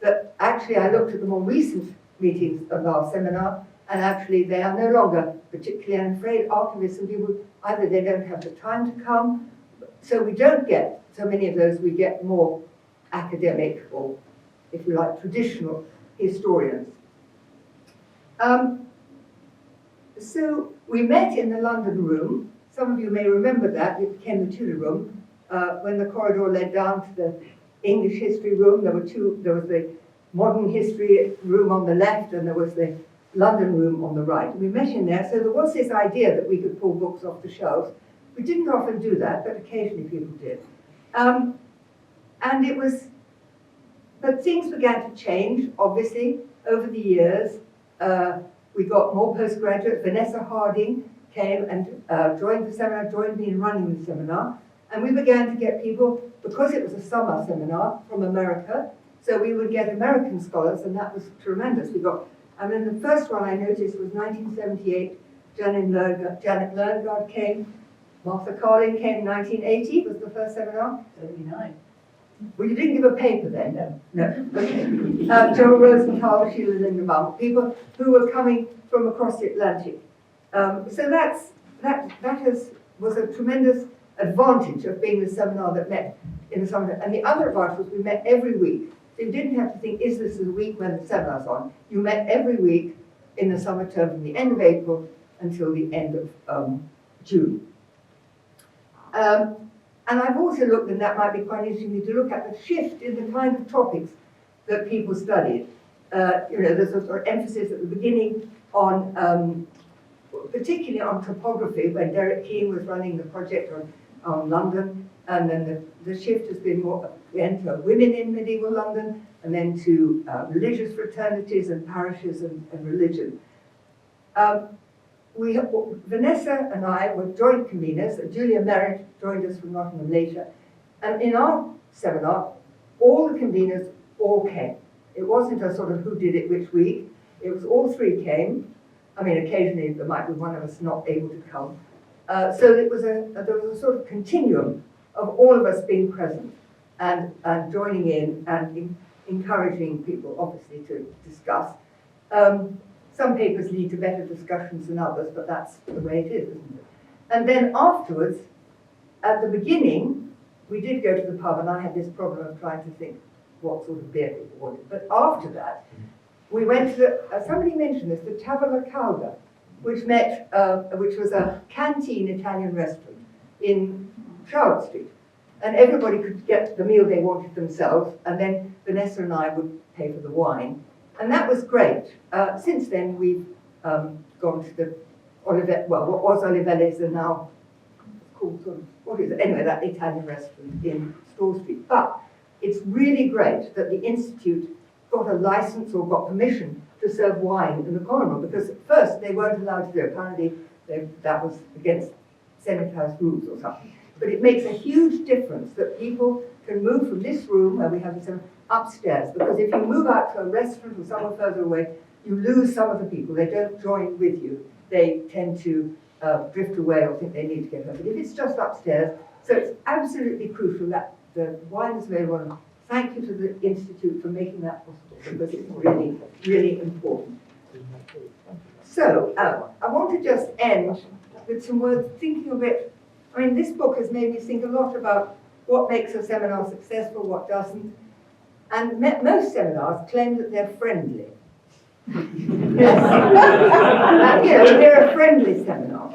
that actually I looked at the more recent meetings of our seminar, and actually they are no longer particularly, I'm afraid, archivists and people, either they don't have the time to come, so we don't get so many of those, we get more academic, or if you like, traditional historians. So we met in the London room. Some of you may remember that, it became the Tudor room. When the corridor led down to the English history room, there was the modern history room on the left, and there was the London room on the right. We met in there, so there was this idea that we could pull books off the shelves. We didn't often do that, but occasionally people did. And it was, but things began to change, obviously, over the years. We got more postgraduates. Vanessa Harding came and joined the seminar, joined me in running the seminar. And we began to get people, because it was a summer seminar, from America. So we would get American scholars, and that was tremendous. We got, I mean, the first one I noticed was 1978. Janet Learngard came. Martha Carlin came in 1980, was the first seminar. 79. Well, you didn't give a paper then? No. Okay. Joel Rosenthal, Sheila Lindebaum, people who were coming from across the Atlantic. So that was a tremendous advantage of being the seminar that met in the summer. And the other advantage was we met every week. So you didn't have to think, is this the week when the seminar's on? You met every week in the summer term from the end of April until the end of June. And I've also looked, and that might be quite interesting to look at the shift in the kind of topics that people studied. There's a sort of emphasis at the beginning on, particularly on topography, when Derek Keane was running the project on London, and then the shift has been more again to women in medieval London, and then to religious fraternities and parishes and religion. Vanessa and I were joint conveners, and Julia Merritt joined us from Nottingham later. And in our seminar, all the conveners all came. It wasn't a sort of who did it which week. It was all three came. I mean, occasionally there might be one of us not able to come. So there was a sort of continuum of all of us being present and joining in and encouraging people, obviously, to discuss. Some papers lead to better discussions than others, but that's the way it is, isn't it? And then afterwards, at the beginning, we did go to the pub, and I had this problem of trying to think what sort of beer people wanted. But after that, we went to somebody mentioned this, the Tavola Calda, which was a canteen Italian restaurant in Charlotte Street. And everybody could get the meal they wanted themselves, and then Vanessa and I would pay for the wine. And that was great. Since then, we've gone to the what was Olivelli's and now it's called sort of, what is it? Anyway, that Italian restaurant in Store Street. But it's really great that the Institute got a license or got permission to serve wine in the common room, because at first they weren't allowed to do it. Apparently that was against Senate House rules or something. but it makes a huge difference that people can move from this room where we have this upstairs, because if you move out to a restaurant or somewhere further away, you lose some of the people. They don't join with you. They tend to drift away or think they need to get home. But if it's just upstairs, so it's absolutely crucial that the wine is available. Thank you to the Institute for making that possible, because it's really, really important. So, I want to just end with some words thinking a bit. I mean, this book has made me think a lot about what makes a seminar successful, what doesn't. And most seminars claim that they're friendly. Yes. They're a friendly seminar.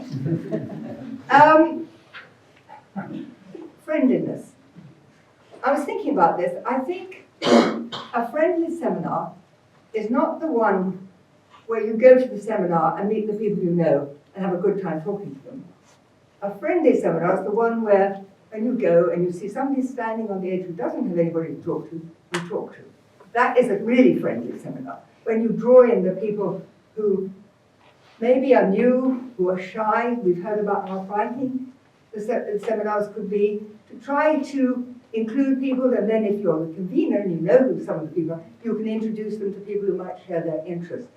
Friendliness. I was thinking about this. I think a friendly seminar is not the one where you go to the seminar and meet the people you know and have a good time talking to them. A friendly seminar is the one where when you go and you see somebody standing on the edge who doesn't have anybody to talk to, you talk to. That is a really friendly seminar. When you draw in the people who maybe are new, who are shy, we've heard about our writing, the seminars could be to try to include people, and then if you're the convener and you know who some of the people are, you can introduce them to people who might share their interests.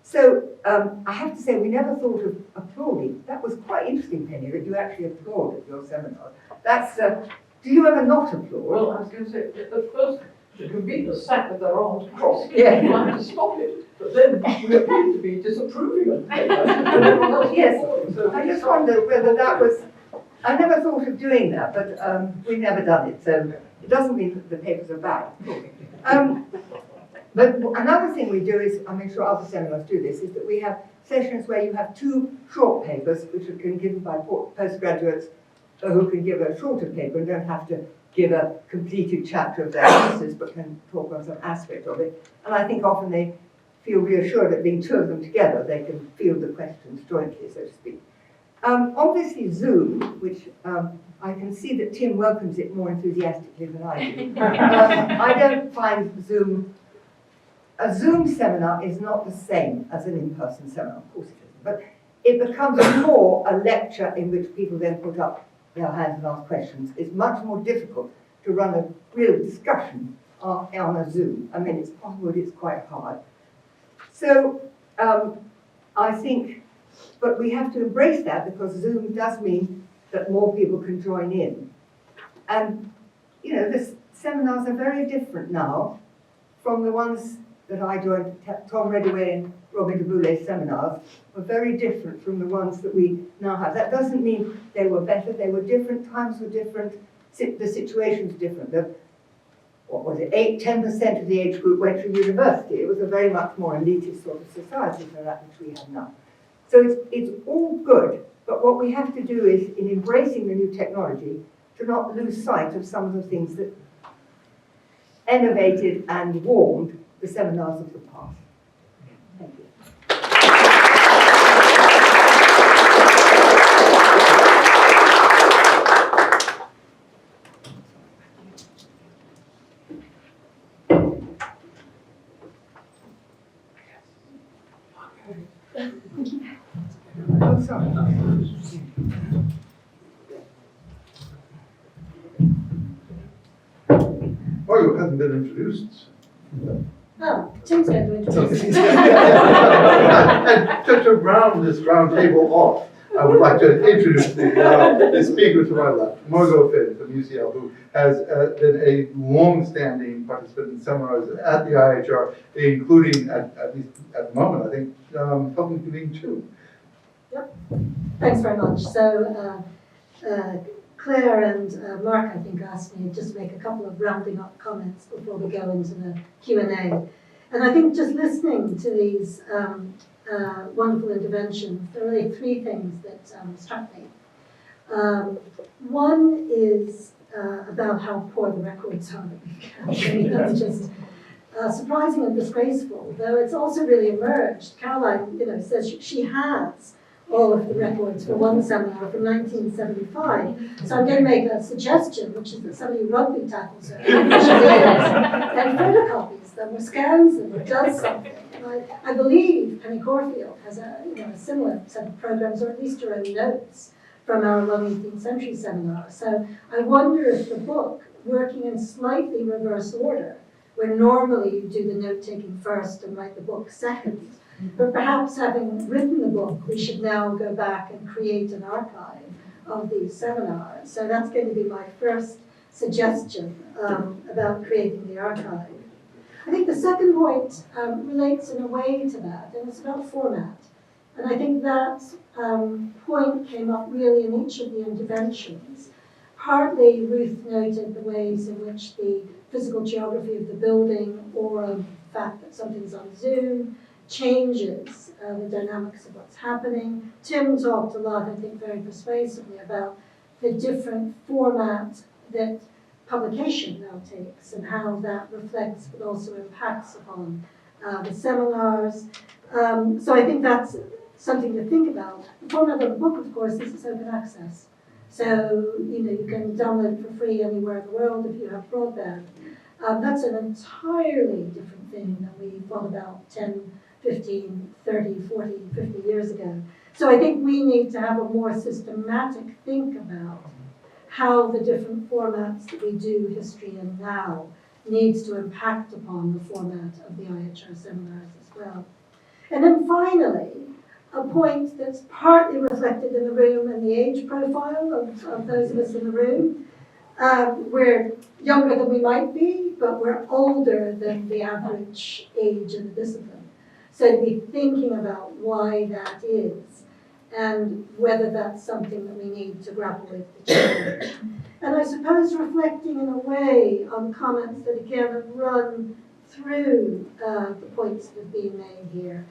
So I have to say, we never thought of applauding. That was quite interesting, Penny, that you actually applaud at your seminar. That's, do you ever not applaud? Well, I was going to say, at first, the conveners sat with their arms crossed, Yeah. trying to stop it, but then we appeared to be disapproving of it. Yes, So I just wonder whether that was, I never thought of doing that, but we've never done it, so it doesn't mean that the papers are bad. But another thing we do is, I'm sure other seminars do this, is that we have sessions where you have two short papers, which are given by postgraduates who can give a shorter paper and don't have to give a completed chapter of their thesis, but can talk on some aspect of it. And I think often they feel reassured that being two of them together, they can field the questions jointly, so to speak. Obviously Zoom, which I can see that Tim welcomes it more enthusiastically than I do. I don't find Zoom, a Zoom seminar is not the same as an in-person seminar, of course it isn't, but it becomes more a lecture in which people then put up their hands and ask questions. It's much more difficult to run a real discussion on a Zoom. I mean, it's possible, it's quite hard. So I think, but we have to embrace that because Zoom does mean that more people can join in. And, you know, the seminars are very different now from the ones that I joined. Tom Redaway and Robin de Boulay seminars were very different from the ones that we now have. That doesn't mean they were better, they were different, times were different, the situation's different. What was it, 10% of the age group went to university. It was a very much more elitist sort of society than that which we have now. So it's all good, but what we have to do is, in embracing the new technology, to not lose sight of some of the things that innovated and warmed the seminars of the past. Thank you. Oh, sorry. Mario hasn't been introduced. Oh, Tim's going to introduce us. And to round this round table off, I would like to introduce the speaker to my left, Margot Finn from UCL, who has been a long-standing participant in seminars at the IHR, including, at least at the moment, I think, helping convene two. Yep. Thanks very much. So Claire and Mark, I think, asked me just to make a couple of rounding up comments before we go into the Q&A. And I think just listening to these wonderful interventions, there are really three things that struck me. One is about how poor the records are that we've kept. I mean, that's just surprising and disgraceful, though it's also really emerged. Caroline, says she has all of the records for one seminar from 1975. So I'm going to make a suggestion, which is that somebody rugby tackles her and photocopies them or scans them or does something. And I believe Penny Corfield has a similar set of programs, or at least her own notes from our long 18th century seminar. So I wonder if the book, working in slightly reverse order, where normally you do the note-taking first and write the book second, but perhaps having written the book, we should now go back and create an archive of these seminars. So that's going to be my first suggestion about creating the archive. I think the second point relates in a way to that, and it's about format. And I think that point came up really in each of the interventions. Partly, Ruth noted the ways in which the physical geography of the building, or the fact that something's on Zoom, changes the dynamics of what's happening. Tim talked a lot, I think very persuasively, about the different format that publication now takes and how that reflects but also impacts upon the seminars. So I think that's something to think about. The format of the book, of course, is open access. So, you can download it for free anywhere in the world if you have broadband. That's an entirely different thing than we thought about 10, 15, 30, 40, 50 years ago. So I think we need to have a more systematic think about how the different formats that we do history in now needs to impact upon the format of the IHR seminars as well. And then finally, a point that's partly reflected in the room and the age profile of those of us in the room. We're younger than we might be, but we're older than the average age in the discipline. So to be thinking about why that is, and whether that's something that we need to grapple with to change. And I suppose reflecting in a way on comments that again have run through the points that have been made here.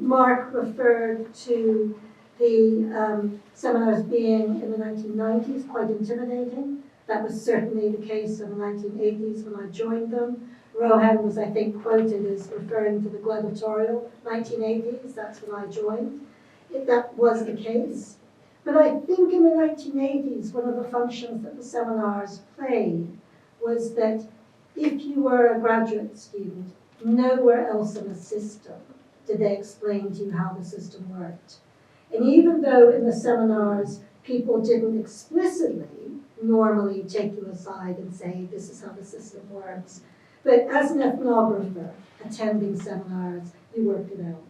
Mark referred to the seminars being in the 1990s quite intimidating. That was certainly the case in the 1980s when I joined them. Rohan was, I think, quoted as referring to the gladiatorial 1980s. That's when I joined. That was the case. But I think in the 1980s, one of the functions that the seminars played was that if you were a graduate student, nowhere else in the system did they explain to you how the system worked. And even though in the seminars, people didn't explicitly normally take you aside and say, this is how the system works, but as an ethnographer attending seminars, you worked it out.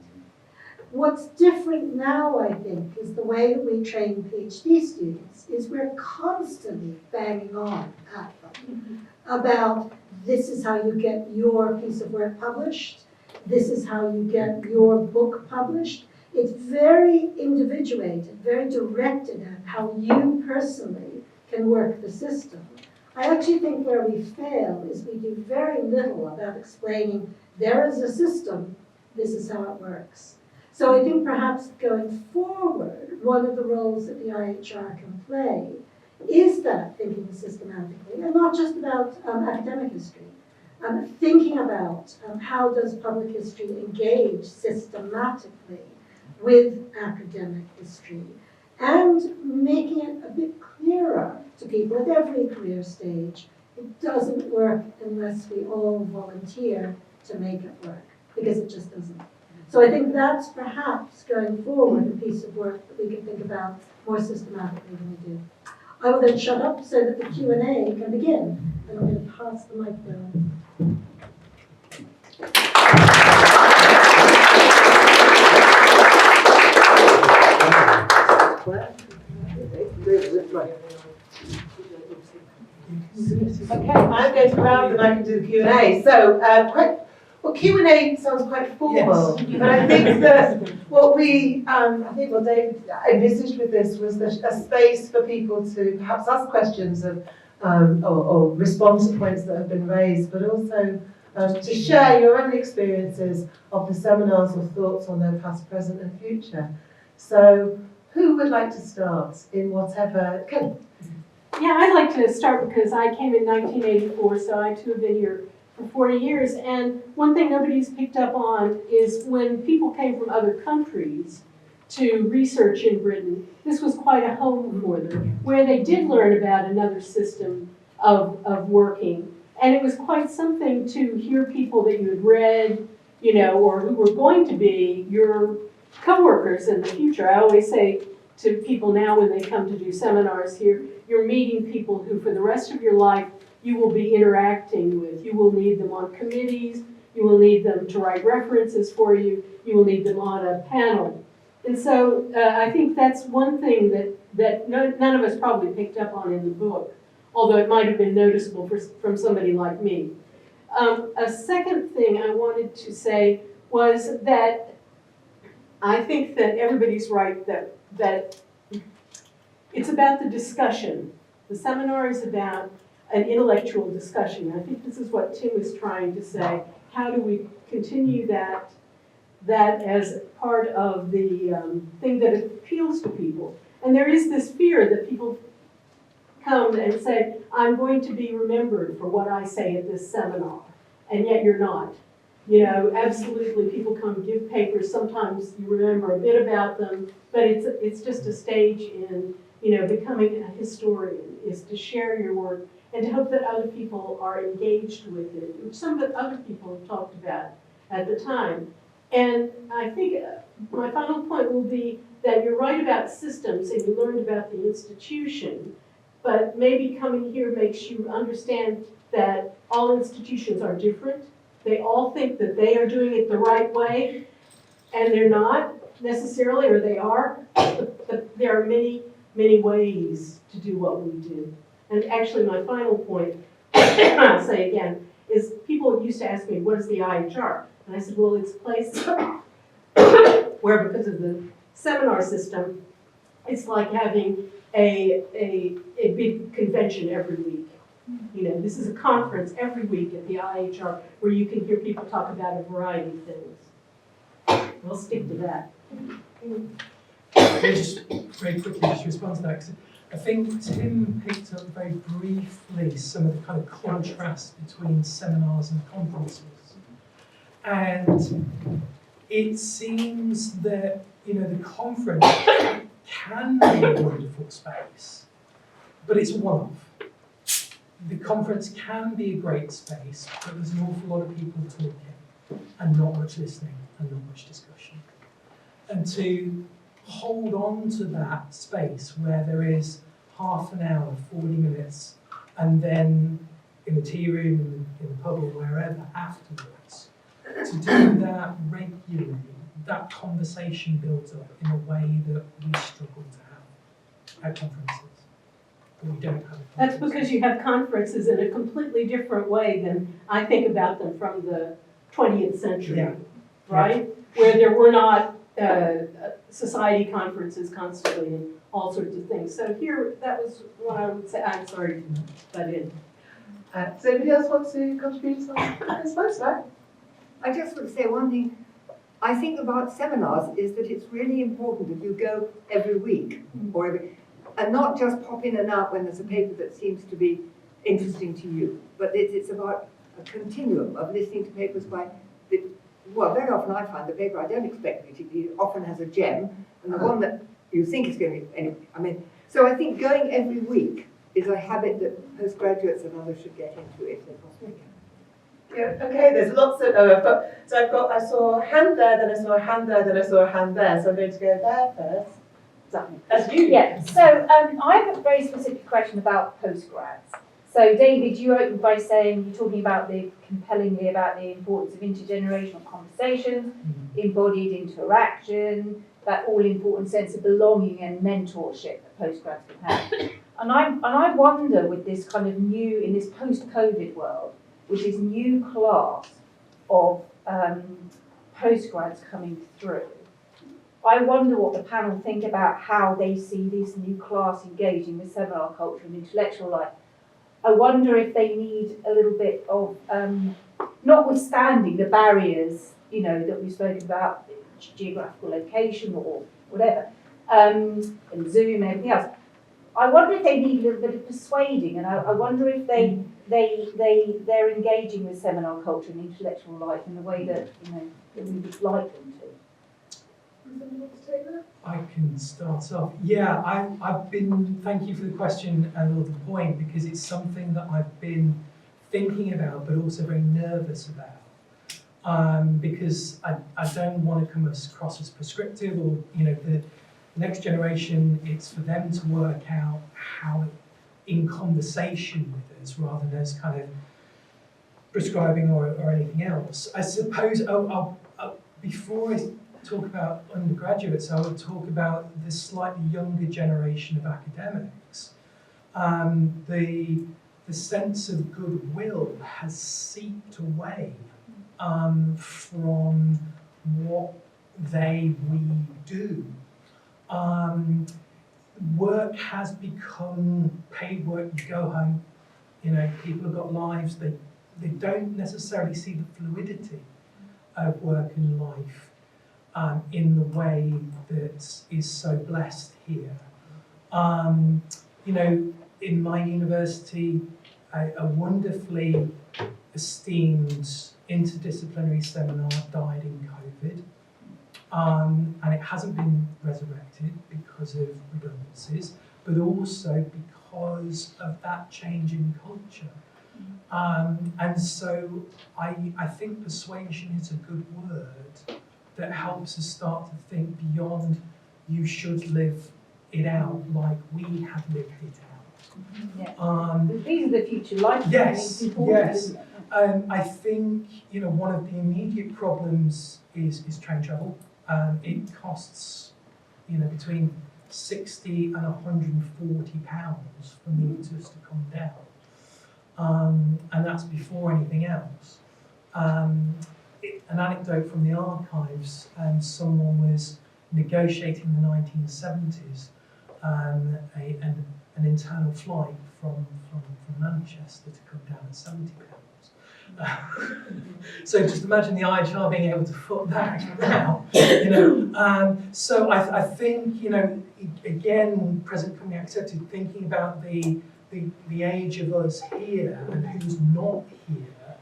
What's different now, I think, is the way that we train PhD students is we're constantly banging on at them about this is how you get your piece of work published, this is how you get your book published. It's very individuated, very directed at how you personally can work the system. I actually think where we fail is we do very little about explaining there is a system, this is how it works. So I think perhaps going forward, one of the roles that the IHR can play is that thinking systematically, and not just about academic history. Thinking about how does public history engage systematically with academic history, and making it a bit clearer to people at every career stage. It doesn't work unless we all volunteer to make it work, because it just doesn't. So I think that's perhaps going forward a piece of work that we can think about more systematically than we do. I will then shut up so that the Q&A can begin, and I'm going to pass the mic down. Okay, I'm going to come out and I can do the Q&A. So, well, Q&A sounds quite formal, Yes. but I think that what we, I think what David envisaged with this was a space for people to perhaps ask questions of, or respond to points that have been raised, but also to share your own experiences of the seminars or thoughts on their past, present and future. So, who would like to start in whatever? Ken? Yeah, I'd like to start because I came in 1984, so I too have been here for 40 years. And one thing nobody's picked up on is when people came from other countries to research in Britain, this was quite a home for them, where they did learn about another system of working. And it was quite something to hear people that you had read, or who were going to be your coworkers in the future. I always say, to people now when they come to do seminars here. You're meeting people who for the rest of your life you will be interacting with. You will need them on committees, you will need them to write references for you, you will need them on a panel. And so I think that's one thing that none of us probably picked up on in the book, although it might have been noticeable from somebody like me. A second thing I wanted to say was that I think that everybody's right that it's about the discussion. The seminar is about an intellectual discussion. I think this is what Tim was trying to say. How do we continue that as part of the thing that appeals to people? And there is this fear that people come and say, I'm going to be remembered for what I say at this seminar, and yet you're not. You know, absolutely, people come give papers, sometimes you remember a bit about them, but it's just a stage in, you know, becoming a historian, is to share your work and to hope that other people are engaged with it, which some of the other people have talked about at the time. And I think my final point will be that you're right about systems and you learned about the institution, but maybe coming here makes you understand that all institutions are different. They all think that they are doing it the right way, and they're not necessarily, or they are, but there are many, many ways to do what we do. And actually, my final point, I'll say again, is people used to ask me, what is the IHR? And I said, well, it's a place where, because of the seminar system, it's like having a big convention every week. You know, this is a conference every week at the IHR where you can hear people talk about a variety of things. We'll stick to that. Just very quickly just respond to that, because I think Tim picked up very briefly some of the kind of contrast between seminars and conferences. And it seems that, you know, the conference can be a wonderful space, but it's a one-off. The conference can be a great space, but there's an awful lot of people talking and not much listening and not much discussion. And to hold on to that space where there is half an hour, 40 minutes, and then in the tea room, in the pub or wherever afterwards, to do that regularly, that conversation builds up in a way that we struggle to have at conferences. But we don't have it. That's because you have conferences in a completely different way than I think about them from the 20th century, right? Where there were not society conferences constantly and all sorts of things. So here, that was what I would say. I'm sorry to butt in. Does anybody else want to contribute to that? Yes, right? I just want to say one thing. I think about seminars is that it's really important that you go every week and not just pop in and out when there's a paper that seems to be interesting to you, but it's about a continuum of listening to papers by well, very often I find the paper I don't expect particularly often has a gem, and the one that you think is going to be, anyway, I mean, so I think going every week is a habit that postgraduates and others should get into if they possibly can. Yeah, okay, there's lots of, I saw a hand there, then I saw a hand there, then I saw a hand there, so I'm going to go there first. As you. Yeah, so I have a very specific question about postgrads. So David, you opened by saying, you're talking about compellingly about the importance of intergenerational conversations, embodied interaction, that all-important sense of belonging and mentorship that postgrads can have. And I wonder with this kind of new, in this post-COVID world, with this new class of postgrads coming through, I wonder what the panel think about how they see this new class engaging with seminar culture and intellectual life. I wonder if they need a little bit of, notwithstanding the barriers, you know, that we've spoken about, geographical location or whatever, and Zoom and everything else. I wonder if they need a little bit of persuading, and I wonder if they're engaging with seminar culture and intellectual life in the way that, you know, that we would like them to. I can start off. Yeah, I've been, thank you for the question and the point, because it's something that I've been thinking about, but also very nervous about. Because I don't want to come across as prescriptive, or, you know, The next generation, it's for them to work out how, in conversation with us, rather than as kind of prescribing or anything else. I suppose, before I talk about undergraduates, I would talk about the slightly younger generation of academics. The sense of goodwill has seeped away from what we do. Work has become paid work, you go home, people have got lives, they don't necessarily see the fluidity of work and life in the way that is so blessed here. In my university, a wonderfully esteemed interdisciplinary seminar died in COVID. And it hasn't been resurrected because of redundancies, but also because of that change in culture. And so I think persuasion is a good word that helps us start to think beyond you should live it out like we have lived it out. Yeah. These are the future life. Yes, yes. Isn't it? I think one of the immediate problems is train travel. It costs between £60 and £140 for meters to come down, and that's before anything else. An anecdote from the archives: someone was negotiating in the 1970s an internal flight from Manchester to come down at £70. So just imagine the IHR being able to foot that now, So I think, again, present company accepted, thinking about the age of us here and who's not here,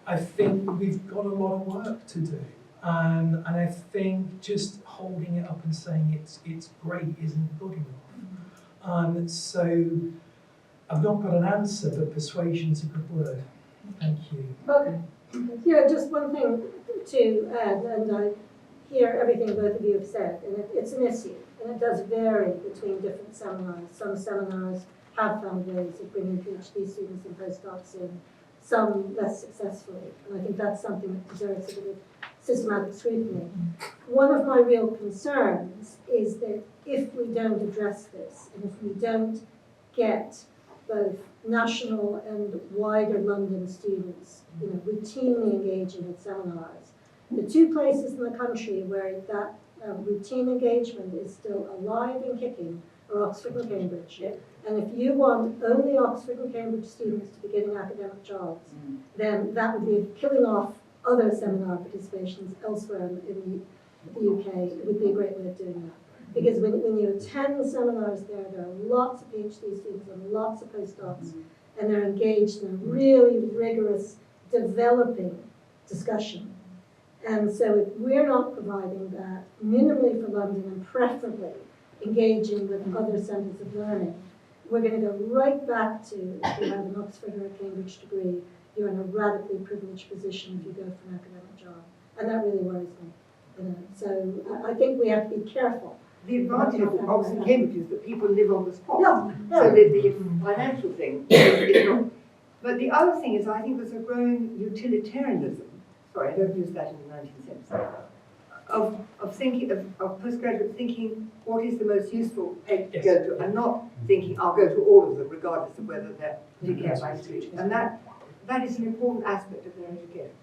I think we've got a lot of work to do. And I think just holding it up and saying it's great isn't good enough. So I've not got an answer, but persuasion's a good word. Thank you. Okay. Yeah, just one thing to add, and I hear everything both of you have said, and it's an issue, and it does vary between different seminars. Some seminars have found ways of bringing PhD students and postdocs in, some less successfully, and I think that's something that deserves a bit of systematic scrutiny. One of my real concerns is that if we don't address this, and if we don't get both national and wider London students, routinely engaging with seminars. The two places in the country where that routine engagement is still alive and kicking are Oxford and Cambridge. And if you want only Oxford and Cambridge students to be getting academic jobs, then that would be killing off other seminar participations elsewhere in the UK. It would be a great way of doing that. Because when you attend seminars there are lots of PhD students and lots of postdocs, and they're engaged in a really rigorous developing discussion. And so if we're not providing that, minimally for London and preferably engaging with other centres of learning, we're going to go right back to, if you have an Oxford or a Cambridge degree, you're in a radically privileged position if you go for an academic job. And that really worries me. So I think we have to be careful. The advantage of Oxford and Cambridge is that people live on the spot. Yeah. So the financial thing is not. But the other thing is, I think there's a growing utilitarianism, sorry, I don't use that in the 19th century, of thinking, of postgraduate thinking, what is the most useful place to go to, and not thinking, I'll go to all of them, regardless of whether they're particularly at my street. And that is an important aspect of their education.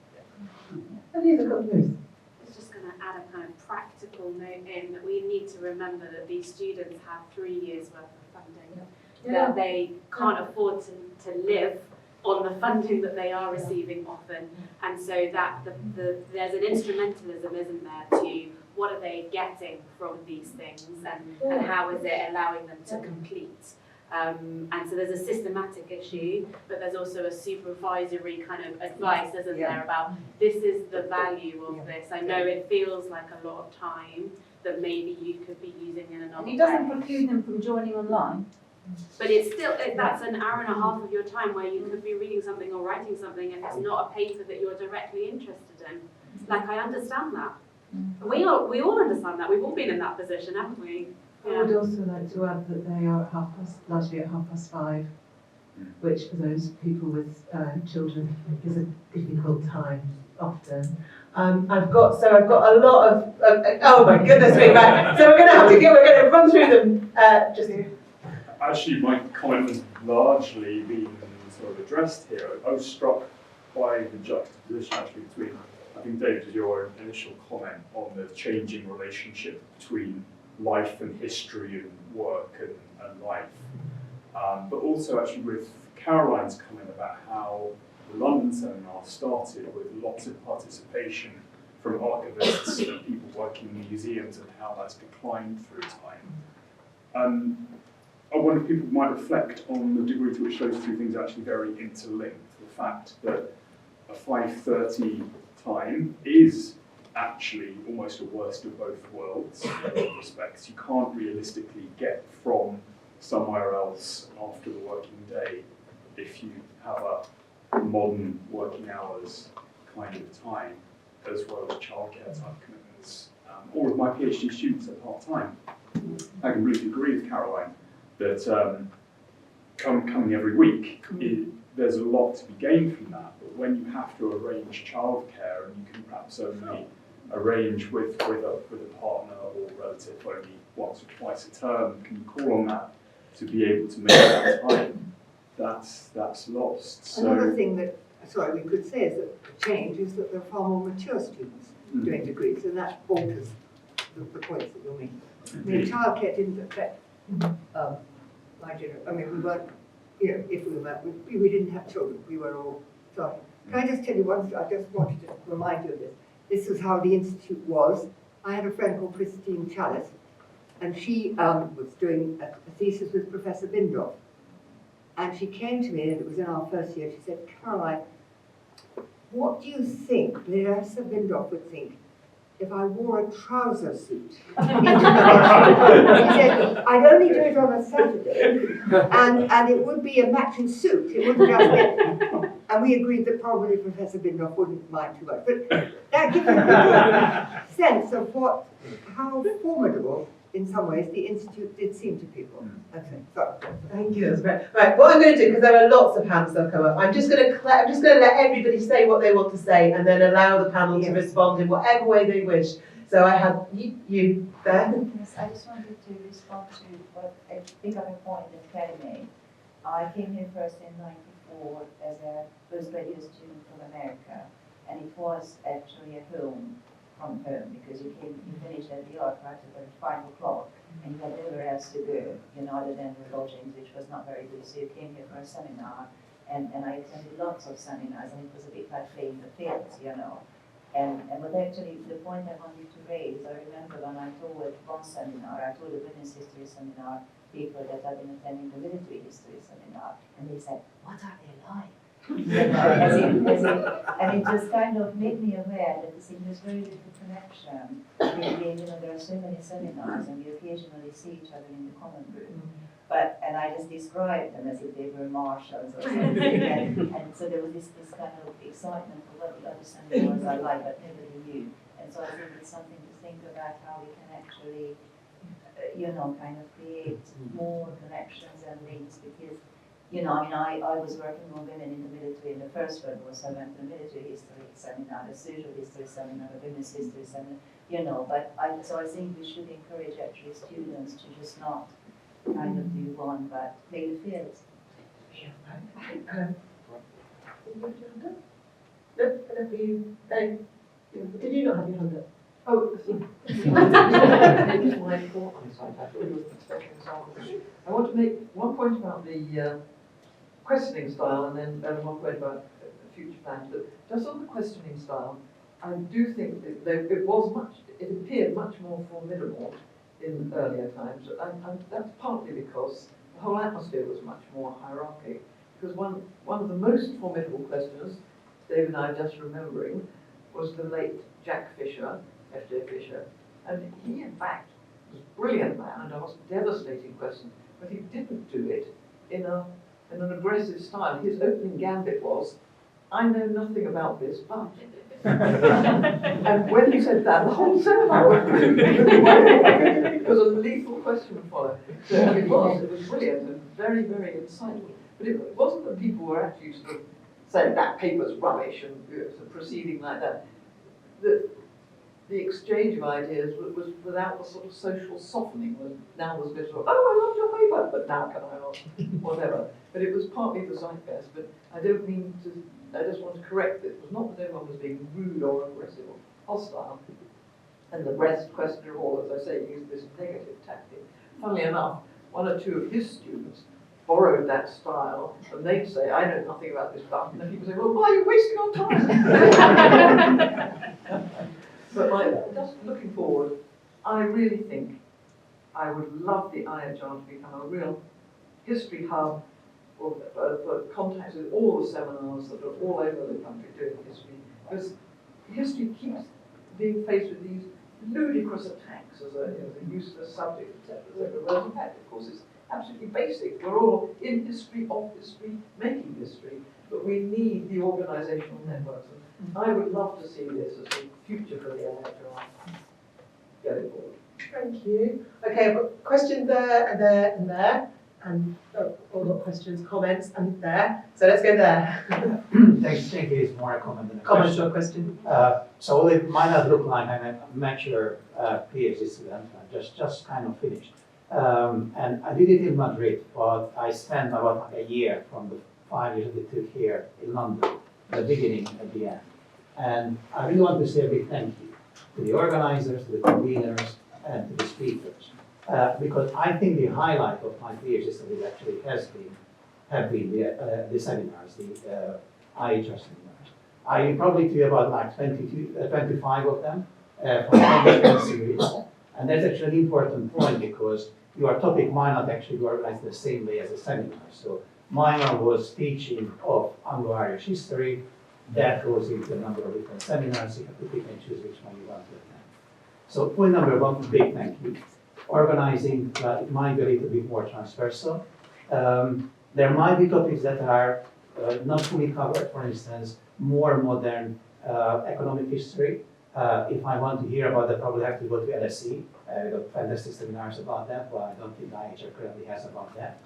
Just going to add a kind of practical note in that we need to remember that these students have 3 years worth of funding, that they can't afford to live on the funding that they are receiving often, and so that there's an instrumentalism, isn't there, to what are they getting from these things, and how is it allowing them to complete. And so there's a systematic issue, but there's also a supervisory kind of advice, isn't there, about this is the value of this. I know it feels like a lot of time that maybe you could be using in another way. And it doesn't preclude them from joining online. But it's still, that's an hour and a half of your time where you could be reading something or writing something, and it's not a paper that you're directly interested in. Like, I understand that. We all understand that. We've all been in that position, haven't we? I would also like to add that they are largely at 5:30, which for those people with children is a difficult time often. I've got a lot of, oh my goodness me, right. So we're going to run through them. Actually, my comment has largely been sort of addressed here. I was struck by the juxtaposition actually between, I think David, your initial comment on the changing relationship between life and history and work and life. But also actually with Caroline's comment about how the London seminar started with lots of participation from archivists and people working in museums and how that's declined through time. I wonder if people might reflect on the degree to which those two things are actually very interlinked. The fact that a 5:30 time is actually almost a worst of both worlds in a lot of respects. You can't realistically get from somewhere else after the working day if you have a modern working hours kind of time, as well as childcare type commitments. All of my PhD students are part-time. I can really agree with Caroline that coming every week, there's a lot to be gained from that, but when you have to arrange childcare and you can perhaps only arrange with a partner or relative only once or twice a term, can you call on that to be able to make that time? That's lost. So, another thing that, we could say is that the change is that there are far more mature students doing degrees, and that alters the points that you're making. I mean, childcare didn't affect my generation. I mean, we weren't, if we didn't have children, we were all starting. Can I just tell you one thing? I just wanted to remind you of this. This was how the Institute was. I had a friend called Christine Chalice, and she was doing a thesis with Professor Bindroff. And she came to me, and it was in our first year, she said, Caroline, what do you think Professor Bindroff would think if I wore a trouser suit? She said, I'd only do it on a Saturday, and it would be a matching suit. It wouldn't just be. And we agreed that probably Professor Bindroff wouldn't mind too much. But that gives you a sense of how formidable, in some ways, the Institute did seem to people. Okay, so. Thank you, that's great. Right, what I'm going to do, because there are lots of hands that have come up, I'm just going to let everybody say what they want to say and then allow the panel to respond in whatever way they wish. So I have you there. Yes, I just wanted to respond to what I pick up a point that Kelly made. I came here first in '94 as a postgraduate student from America, and it was actually a home from home, because you finished at the art right at 5 o'clock, and you had nowhere else to go, other than the lodgings, which was not very good. So you came here for a seminar, and I attended lots of seminars, and it was a bit like playing the fields, but actually the point I wanted to raise, I remember when I told one seminar, I told a women's history seminar, people that had been attending the military history seminar, and they said, what are they like? And it just kind of made me aware that there's very little connection between, there are so many seminars and we occasionally see each other in the common room. And I just described them as if they were marshals or something. and so there was this kind of excitement for what the other seminars are like, but nobody knew. And so I think it's something to think about how we can actually, kind of create more connections and links, because I was working on women in the military in the First World War, so I went to the military history seminar, the social history seminar, the women's history seminar, but I think we should encourage actually students to just not kind of do one, but play the fields. Did you not have your hand up? Oh, my thought on this, I want to make one point about the questioning style, and then one point about future plans. But just on the questioning style, I do think that it appeared much more formidable in earlier times, and that's partly because the whole atmosphere was much more hierarchic. Because one of the most formidable questioners, Dave and I are just remembering, was the late Jack Fisher, F.J. Fisher, and he in fact was a brilliant man and asked devastating questions, but he didn't do it in an aggressive style. His opening gambit was, I know nothing about this, but And when he said that, the whole seminar went really well. It was a lethal question to follow. So it was brilliant and very, very insightful. But it wasn't that people were actually sort of saying that paper's rubbish and sort of proceeding like that. The exchange of ideas was without the sort of social softening. Now there's a bit of, oh, I loved your paper, but now can I ask whatever. But it was partly the zeitgeist. But I don't mean to. I just want to correct this. It was not that anyone was being rude or aggressive or hostile. And the rest questioner all, as I say, used this negative tactic. Funnily enough, one or two of his students borrowed that style, and they'd say, I know nothing about this stuff. And then people say, well, why are you wasting our time? But just looking forward, I really think I would love the IHR to become a real history hub for contacts with all the seminars that are all over the country doing history. Because history keeps being faced with these ludicrous attacks as a useless subject, etc. Whereas in fact, of course, it's absolutely basic. We're all in history, of history, making history, but we need the organisational networks. And I would love to see this as a future for the IHR going forward. Thank you. Okay, I've got a question there, and there, and there. And all not questions, comments, and there. So let's go there. Thank you. It's more a comment than a Comment question. or question? So it might not look like I'm a mature PhD student. I just kind of finished. And I did it in Madrid, but I spent about a year from the 5 years that it took here in London, the beginning and the end. And I really want to say a big thank you to the organizers, to the conveners, and to the speakers. Because I think the highlight of my PhD studies actually have been the seminars, the IHR seminars. I probably do about like 25 of them from the series. And that's actually an important point because your topic might not actually be organized the same way as a seminar. So mine was teaching of Anglo-Irish history. That goes into a number of different seminars. You have to pick and choose which one you want to attend. So point number one, big thank you. Organizing, it might be a little bit more transversal. There might be topics that are not fully covered, for instance, more modern economic history. If I want to hear about that, I probably have to go to LSE. We've got fantastic seminars about that, but I don't think IHR currently has about that.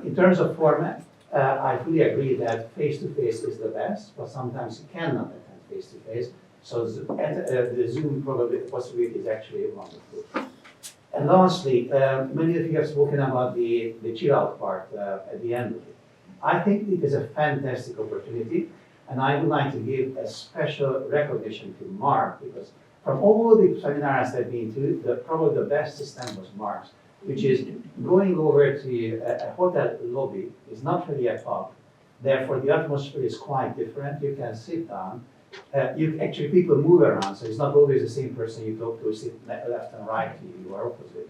In terms of format, I fully agree that face-to-face is the best, but sometimes you cannot attend face-to-face. So the Zoom possibility is actually wonderful. And lastly, many of you have spoken about the chill-out part at the end of it. I think it is a fantastic opportunity, and I would like to give a special recognition to Mark, because from all the seminars I've been to, probably the best system was Mark's, which is going over to a hotel lobby. It's not really a pub. Therefore, the atmosphere is quite different. You can sit down. People move around, so it's not always the same person you talk to, sit left and right to you or opposite.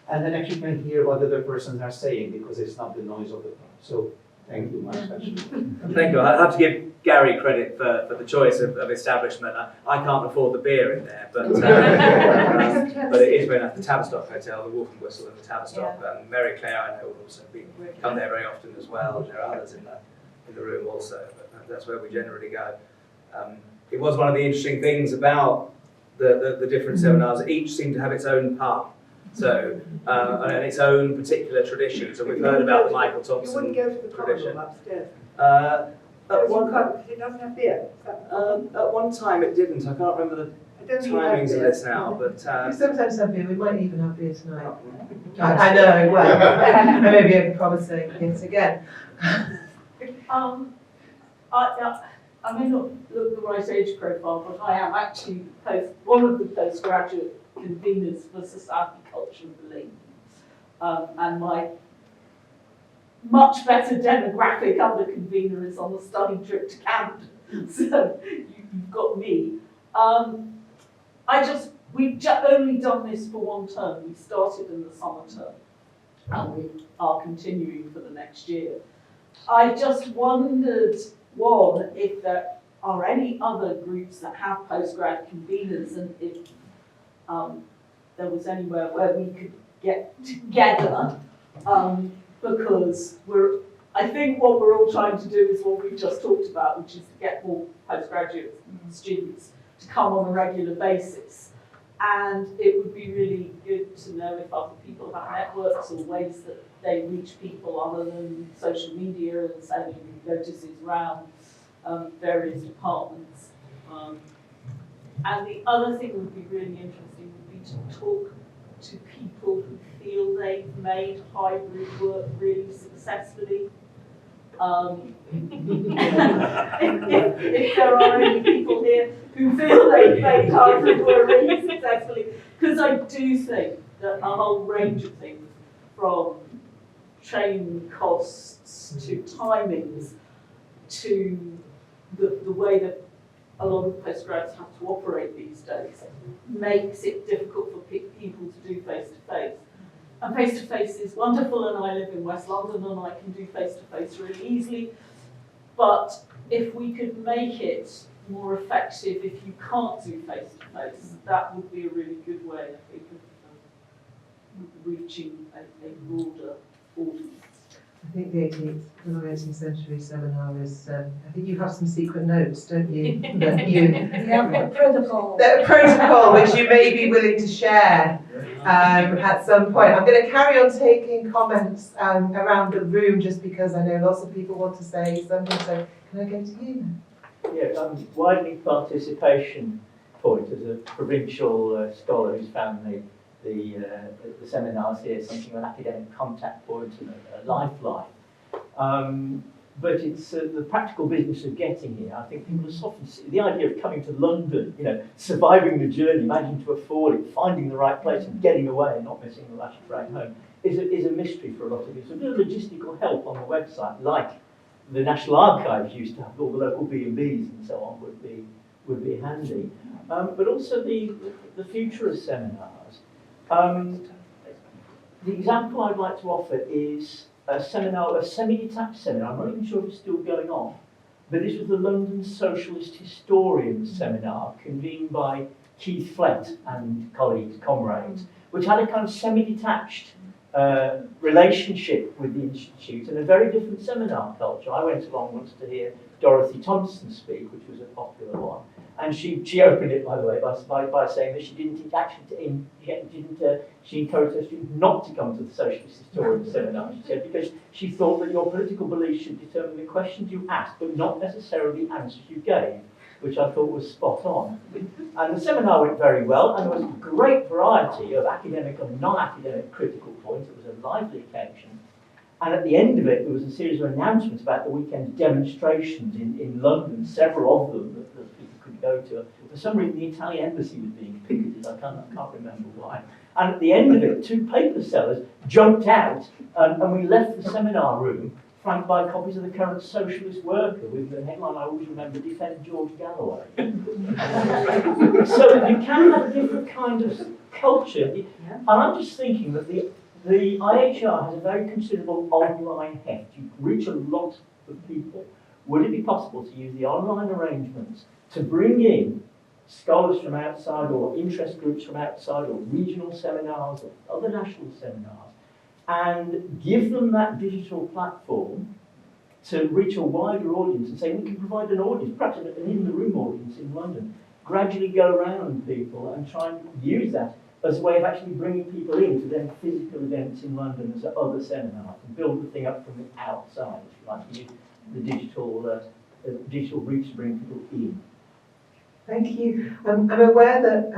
And then actually can hear what other persons are saying because it's not the noise of the pub. So thank you, Mark. Thank you. I have to give Gary credit for the choice of establishment. I can't afford the beer in there, but it is very nice. The Tavistock Hotel, the Wolf and Whistle and the Tavistock. Yeah. Mary Claire, I know, will also come there very often as well. There are others in the room also, but that's where we generally go. It was one of the interesting things about the different seminars. Each seemed to have its own pub, so and its own particular tradition. So we've heard about the Michael Thompson You wouldn't go to the tradition. corridor upstairs. At It doesn't have beer. one time it didn't. I can't remember the I don't think it has timings of beer. this now, but We sometimes have beer. We might even have beer tonight. I know. Well, I may be over-promising yet again. I may not look the right age profile, but I am actually one of the postgraduate conveners for Society, Culture and Belief. And my much better demographic under convener is on the study trip to Camden. So you've got me. We've only done this for one term. We started in the summer term and we are continuing for the next year. I just wondered, one, if there are any other groups that have postgrad conveners and if there was anywhere where we could get together, because we're I think what we're all trying to do is what we've just talked about, which is to get more postgraduate students to come on a regular basis. And it would be really good to know if other people have networks or ways that they reach people other than social media and sending notices around various departments. And the other thing that would be really interesting would be to talk to people who feel they've made hybrid work really successfully. If there are any people here who feel they've made hybrid work really successfully, because I do think that a whole range of things, from training costs to timings to the way that a lot of postgrads have to operate these days, makes it difficult for people to do face-to-face. And face-to-face is wonderful, and I live in West London and I can do face-to-face really easily. But if we could make it more effective if you can't do face-to-face, that would be a really good way, I think, of reaching a broader audience. I think the 18th century seminar is, I think you have some secret notes, don't you? Yeah, protocol. The protocol, which you may be willing to share at some point. I'm going to carry on taking comments around the room just because I know lots of people want to say something, so can I go to you now? Yeah, widening participation point as a provincial scholar who's found the seminars here something of an academic contact point and a lifeline. But it's the practical business of getting here. I think people are often the idea of coming to London, surviving the journey, managing to afford it, finding the right place and getting away and not missing the last train home is a mystery for a lot of you. So a bit of logistical help on the website, like the National Archives used to have, all the local B&Bs and so on, would be handy. But also the future of seminars. The example I'd like to offer is a seminar, a semi-detached seminar. I'm not even sure if it's still going on, but this was the London Socialist Historians Seminar, convened by Keith Flett and colleagues, comrades, which had a kind of semi-detached relationship with the Institute and a very different seminar culture. I went along once to hear Dorothy Thompson speak, which was a popular one. And she opened it, by the way, by saying that she didn't actually, she encouraged her students not to come to the Socialist Historian Seminar, she said, because she thought that your political beliefs should determine the questions you asked, but not necessarily the answers you gave, which I thought was spot on. And the seminar went very well, and there was a great variety of academic and non-academic critical points. It was a lively occasion. And at the end of it, there was a series of announcements about the weekend demonstrations in London, several of them that people could go to. For some reason, the Italian embassy was being picketed. I can't remember why. And at the end of it, 2 paper sellers jumped out, and we left the seminar room flanked by copies of the current Socialist Worker with the headline I always remember, Defend George Galloway. So you can have a different kind of culture. And I'm just thinking that the IHR has a very considerable online heft. You reach a lot of people. Would it be possible to use the online arrangements to bring in scholars from outside or interest groups from outside or regional seminars or other national seminars and give them that digital platform to reach a wider audience and say we can provide an audience, perhaps an in-the-room audience in London, gradually go around people and try and use that as a way of actually bringing people into then physical events in London as other seminars and build the thing up from the outside, if you like, use the digital route to bring people in. Thank you. I'm aware that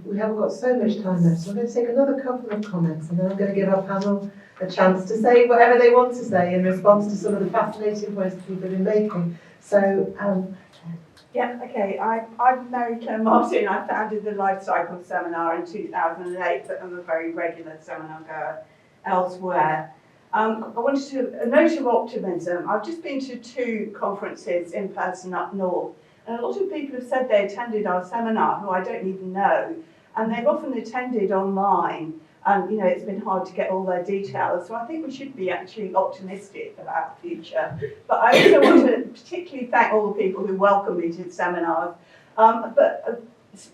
we haven't got so much time left, so I'm going to take another couple of comments and then I'm going to give our panel a chance to say whatever they want to say in response to some of the fascinating points that people have been making. So, yeah, okay. I'm Mary Claire Martin. I founded the Life Cycle Seminar in 2008, but I'm a very regular seminar goer elsewhere. I wanted to, a note of optimism. I've just been to 2 conferences in person up north, and a lot of people have said they attended our seminar who I don't even know, and they've often attended online, and it's been hard to get all their details. So I think we should be actually optimistic about the future. But I also want to particularly thank all the people who welcome me to seminars. But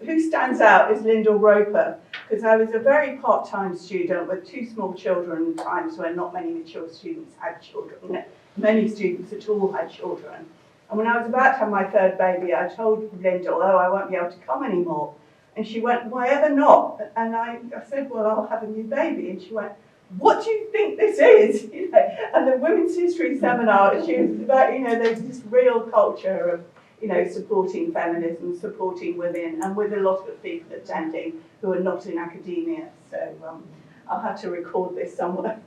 who stands out is Lyndall Roper, because I was a very part-time student with 2 small children, times when not many mature students had children. Many students at all had children. And when I was about to have my 3rd baby, I told Linda, oh, I won't be able to come anymore. And she went, why ever not? And I said, well, I'll have a new baby. And she went, what do you think this is? You know, and the Women's History Seminar, she was about, you know, there's this real culture of, you know, supporting feminism, supporting women, and with a lot of people attending who are not in academia. So I'll have to record this somewhere.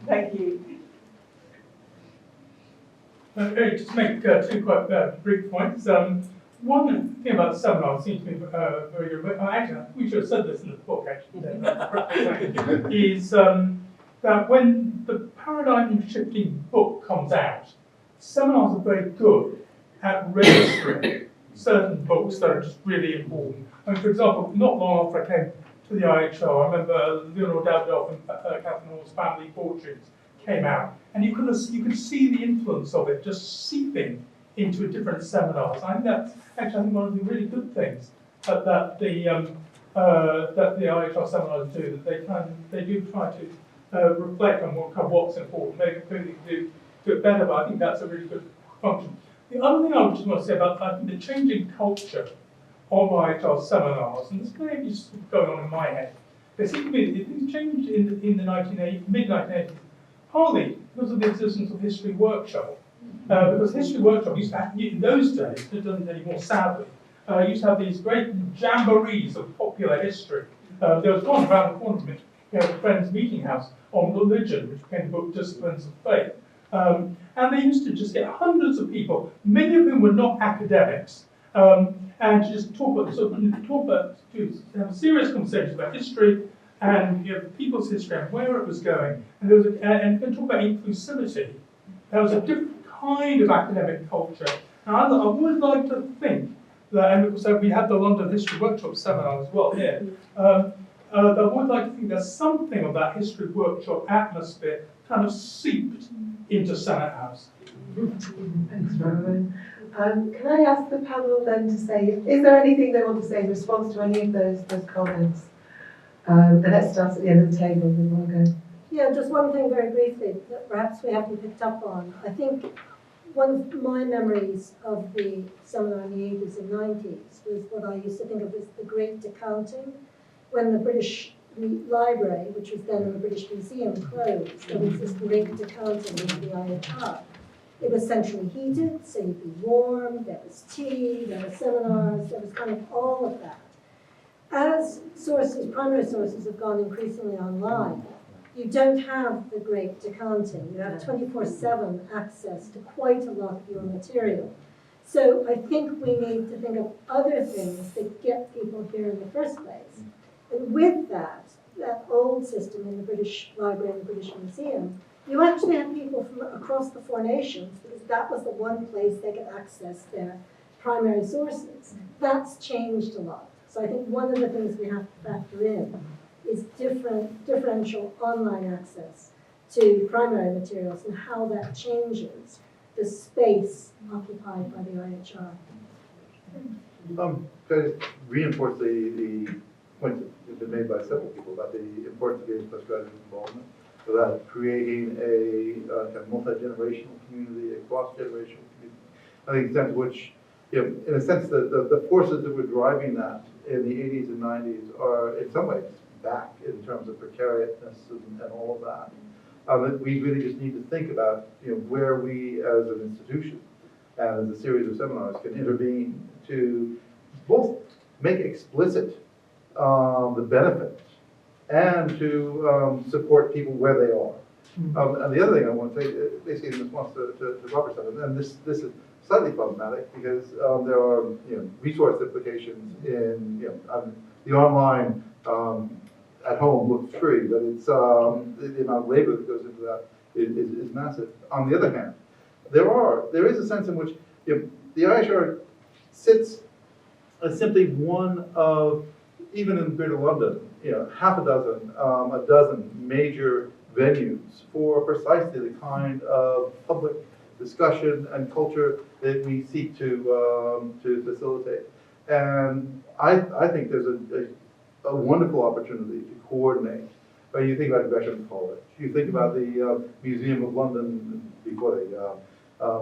Thank you. Just to make 2 quite brief points. One thing about the seminar seems to be very good, but actually, we should have said this in the book, actually, is that when the paradigm shifting book comes out, seminars are very good at registering certain books that are just really important. I mean, for example, not long after I came to the IHR, I remember Leonore Davidoff and Catherine Hall's Family Fortunes came out, and you could see the influence of it just seeping into different seminars. I think that's actually one of the really good things that the IHR seminars do. That they do try to reflect on what's important. Maybe they can do it better, but I think that's a really good function. The other thing I just want to say about the changing culture of IHR seminars, and this may be just going on in my head. There seems to be it changed in the mid-1980s, partly because of the existence of History Workshop. Because History Workshop used to have, in those days, it doesn't anymore sadly, used to have these great jamborees of popular history. There was one around the corner from it, the Friends Meeting House on religion, which became the book Disciplines of Faith. And they used to just get hundreds of people, many of whom were not academics, and just to have serious conversations about history and people's history and where it was going. And there was and talk about inclusivity. There was a different kind of academic culture. And I would like to think that, and because we had the London History Workshop seminar as well here, I would like to think there's something of that History Workshop atmosphere kind of seeped into Senate House. Thanks, Rowan. Can I ask the panel then to say, is there anything they want to say in response to any of those comments? And let's start at the end of the table with Margot. Yeah, just one thing very briefly that perhaps we haven't picked up on. I think one of my memories of the seminar in the 80s and 90s was what I used to think of as the Great Decanting, when the British Library, which was then in the British Museum, closed. There was this great decanting into the IHR. It was centrally heated, so you'd be warm, there was tea, there were seminars, there was kind of all of that. As sources, primary sources have gone increasingly online, you don't have the great decanting. You have 24/7 access to quite a lot of your material. So I think we need to think of other things that get people here in the first place. And with that old system in the British Library and the British Museum, you actually had people from across the 4 nations because that was the one place they could access their primary sources. That's changed a lot. So I think one of the things we have to factor in is differential online access to primary materials and how that changes the space occupied by the IHR. To reinforce the point that has been made by several people about the importance of getting postgraduate involvement, about creating a kind of multi-generational community, a cross-generational community. I think the sense which, in a sense, the forces that were driving that in the 80s and 90s are in some ways back in terms of precariousness and all of that. We really just need to think about where we as an institution and as a series of seminars can intervene to both make explicit the benefits and to support people where they are. And the other thing I want to say, basically in response to Robert's stuff, and this is slightly problematic because there are resource implications in the online at home looks free, but it's the amount of labor that goes into that is massive. On the other hand, there is a sense in which the IHR sits as simply one of, even in Greater London, half a dozen major venues for precisely the kind of public discussion and culture that we seek to facilitate. And I think there's a a wonderful opportunity to coordinate. You think about Gresham College, you think about the Museum of London before they,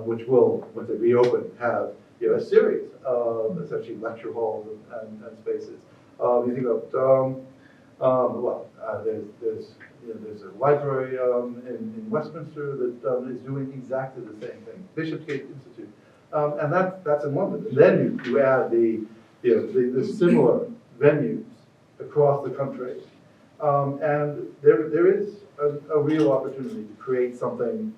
which will, when they reopen, have a series of essentially lecture halls and spaces. You think about there's a library in Westminster that is doing exactly the same thing. Bishopsgate Institute, and that's in London. And then you add the similar venues across the country. And there is a real opportunity to create something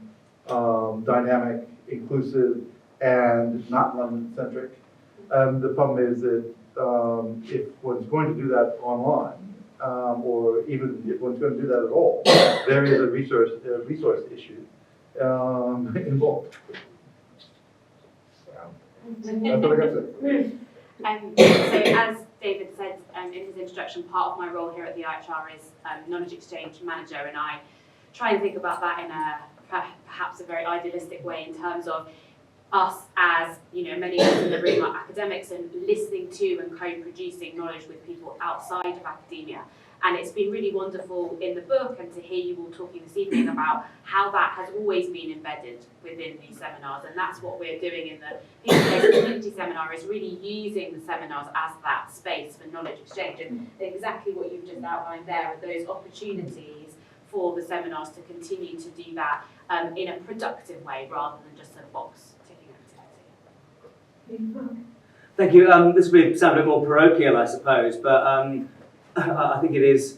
dynamic, inclusive, and not London-centric. The problem is that if one's going to do that online, or even if one's going to do that at all, there is a resource issue involved. That's what I got to say. So as David said in his introduction, part of my role here at the IHR is knowledge exchange manager, and I try and think about that in a perhaps a very idealistic way in terms of us as, many of us in the room are academics and listening to and co-producing knowledge with people outside of academia. And it's been really wonderful in the book and to hear you all talking this evening about how that has always been embedded within these seminars. And that's what we're doing in the People-Based Community Seminar, is really using the seminars as that space for knowledge exchange. And exactly what you've just outlined there are those opportunities for the seminars to continue to do that in a productive way rather than just a box ticking activity. Thank you. This will sound a bit more parochial, I suppose, but I think it's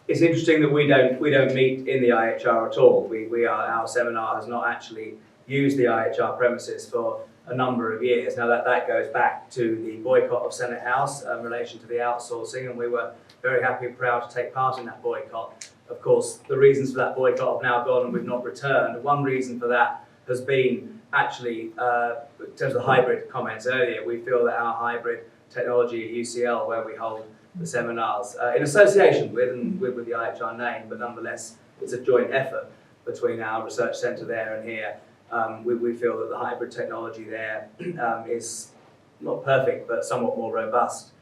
interesting that we don't meet in the IHR at all. Our seminar has not actually used the IHR premises for a number of years. Now that goes back to the boycott of Senate House in relation to the outsourcing, and we were very happy and proud to take part in that boycott. Of course, the reasons for that boycott have now gone and we've not returned. One reason for that has been actually, in terms of the hybrid comments earlier, we feel that our hybrid technology at UCL, where we hold the seminars, in association with the IHR name, but nonetheless it's a joint effort between our research centre there and here. We feel that the hybrid technology there is not perfect, but somewhat more robust.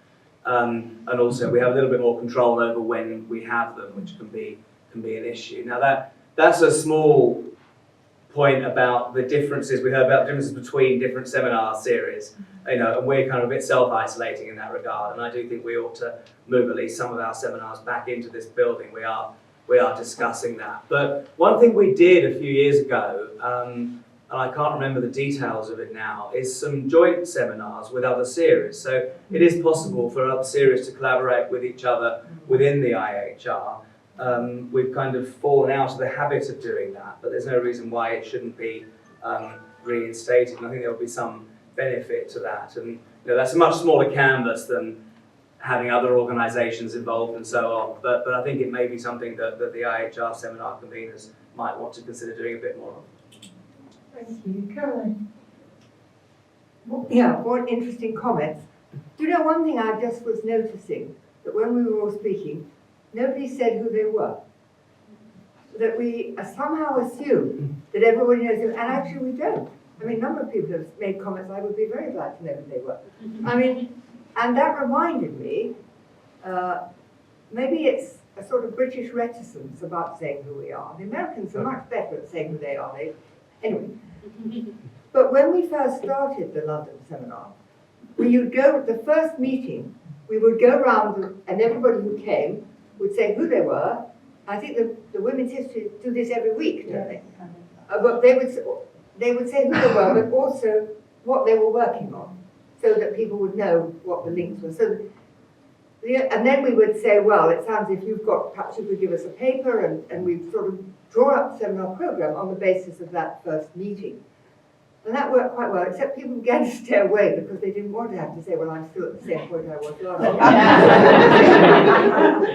And also we have a little bit more control over when we have them, which can be an issue. Now that's a small point about the differences. We heard about the differences between different seminar series, and we're kind of a bit self-isolating in that regard. And I do think we ought to move at least some of our seminars back into this building. We are discussing that. But one thing we did a few years ago, and I can't remember the details of it now, is some joint seminars with other series. So it is possible for other series to collaborate with each other within the IHR. We've kind of fallen out of the habit of doing that, but there's no reason why it shouldn't be reinstated. And I think there'll be some benefit to that. And that's a much smaller canvas than having other organisations involved and so on. But I think it may be something that the IHR seminar conveners might want to consider doing a bit more of. Thank you. Caroline? Yeah, what interesting comments. Do you know one thing I just was noticing, that when we were all speaking, nobody said who they were. That we somehow assume that everybody knows them, and actually we don't. I mean, a number of people have made comments, I would be very glad to know who they were. I mean, and that reminded me, maybe it's a sort of British reticence about saying who we are. The Americans are much better at saying who they are. Anyway. But when we first started the London seminar, we would go at the first meeting, we would go around and everybody who came would say who they were. I think the Women's History do this every week, don't they? But they would say who they were, but also what they were working on, so that people would know what the links were. So, and then we would say, well, it sounds if you've got, perhaps you could give us a paper, and we'd sort of draw up the seminar program on the basis of that first meeting. And that worked quite well, except people began to stay away because they didn't want to have to say, well, I'm still at the same point I was last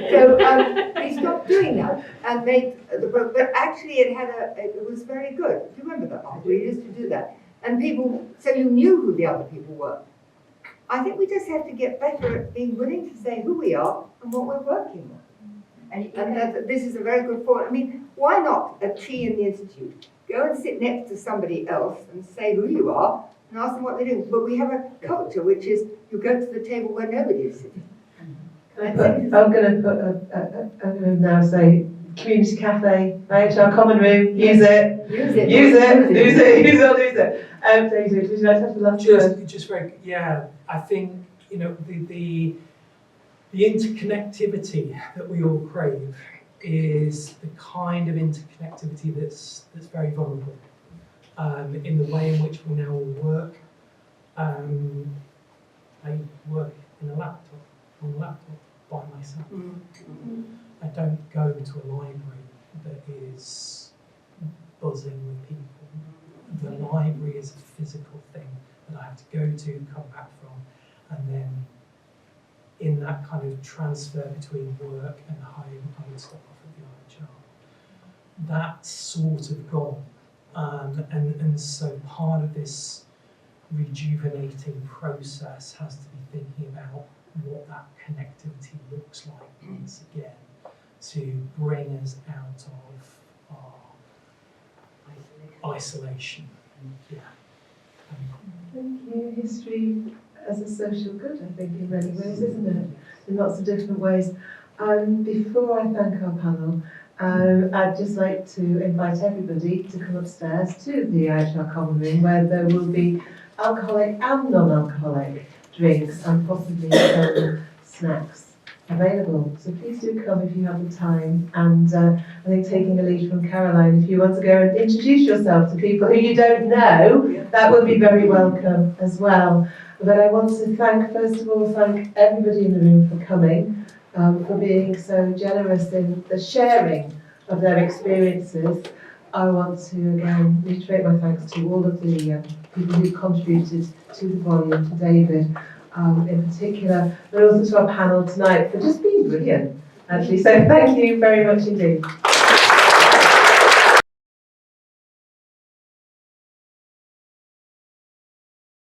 year. So we stopped doing that and made the program, but actually it was very good. Do you remember that? We used to do that. And people, so you knew who the other people were. I think we just have to get better at being willing to say who we are and what we're working on. And this is a very good point. I mean, why not at tea in the Institute? Go and sit next to somebody else and say who you are and ask them what they do. But we have a culture which is you go to the table where nobody is sitting. I'm going to now say community cafe, IHR common room, use it, lose it. David, would you like to have the last word? Just very, yeah, I think, you know, the interconnectivity that we all crave is the kind of interconnectivity that's very vulnerable in the way in which we now all work. I work on a laptop by myself. I don't go to a library that is buzzing with people. The library is a physical thing that I have to go to, come back from, and then in that kind of transfer between work and home, I would stop off at the IHR. That's sort of gone. And so part of this rejuvenating process has to be thinking about what that connectivity looks like once again to bring us out of our isolation. Yeah. Thank you. History as a social good, I think, in many ways, isn't it? In lots of different ways. Before I thank our panel, I'd just like to invite everybody to come upstairs to the IHR Common Room, where there will be alcoholic and non-alcoholic drinks and possibly some snacks available. So please do come if you have the time. And I think taking a lead from Caroline, if you want to go and introduce yourself to people who you don't know, that would be very welcome as well. But I want to first of all, thank everybody in the room for coming, for being so generous in the sharing of their experiences. I want to again reiterate my thanks to all of the people who contributed to the volume, to David in particular, but also to our panel tonight for just being brilliant, actually. So thank you very much indeed.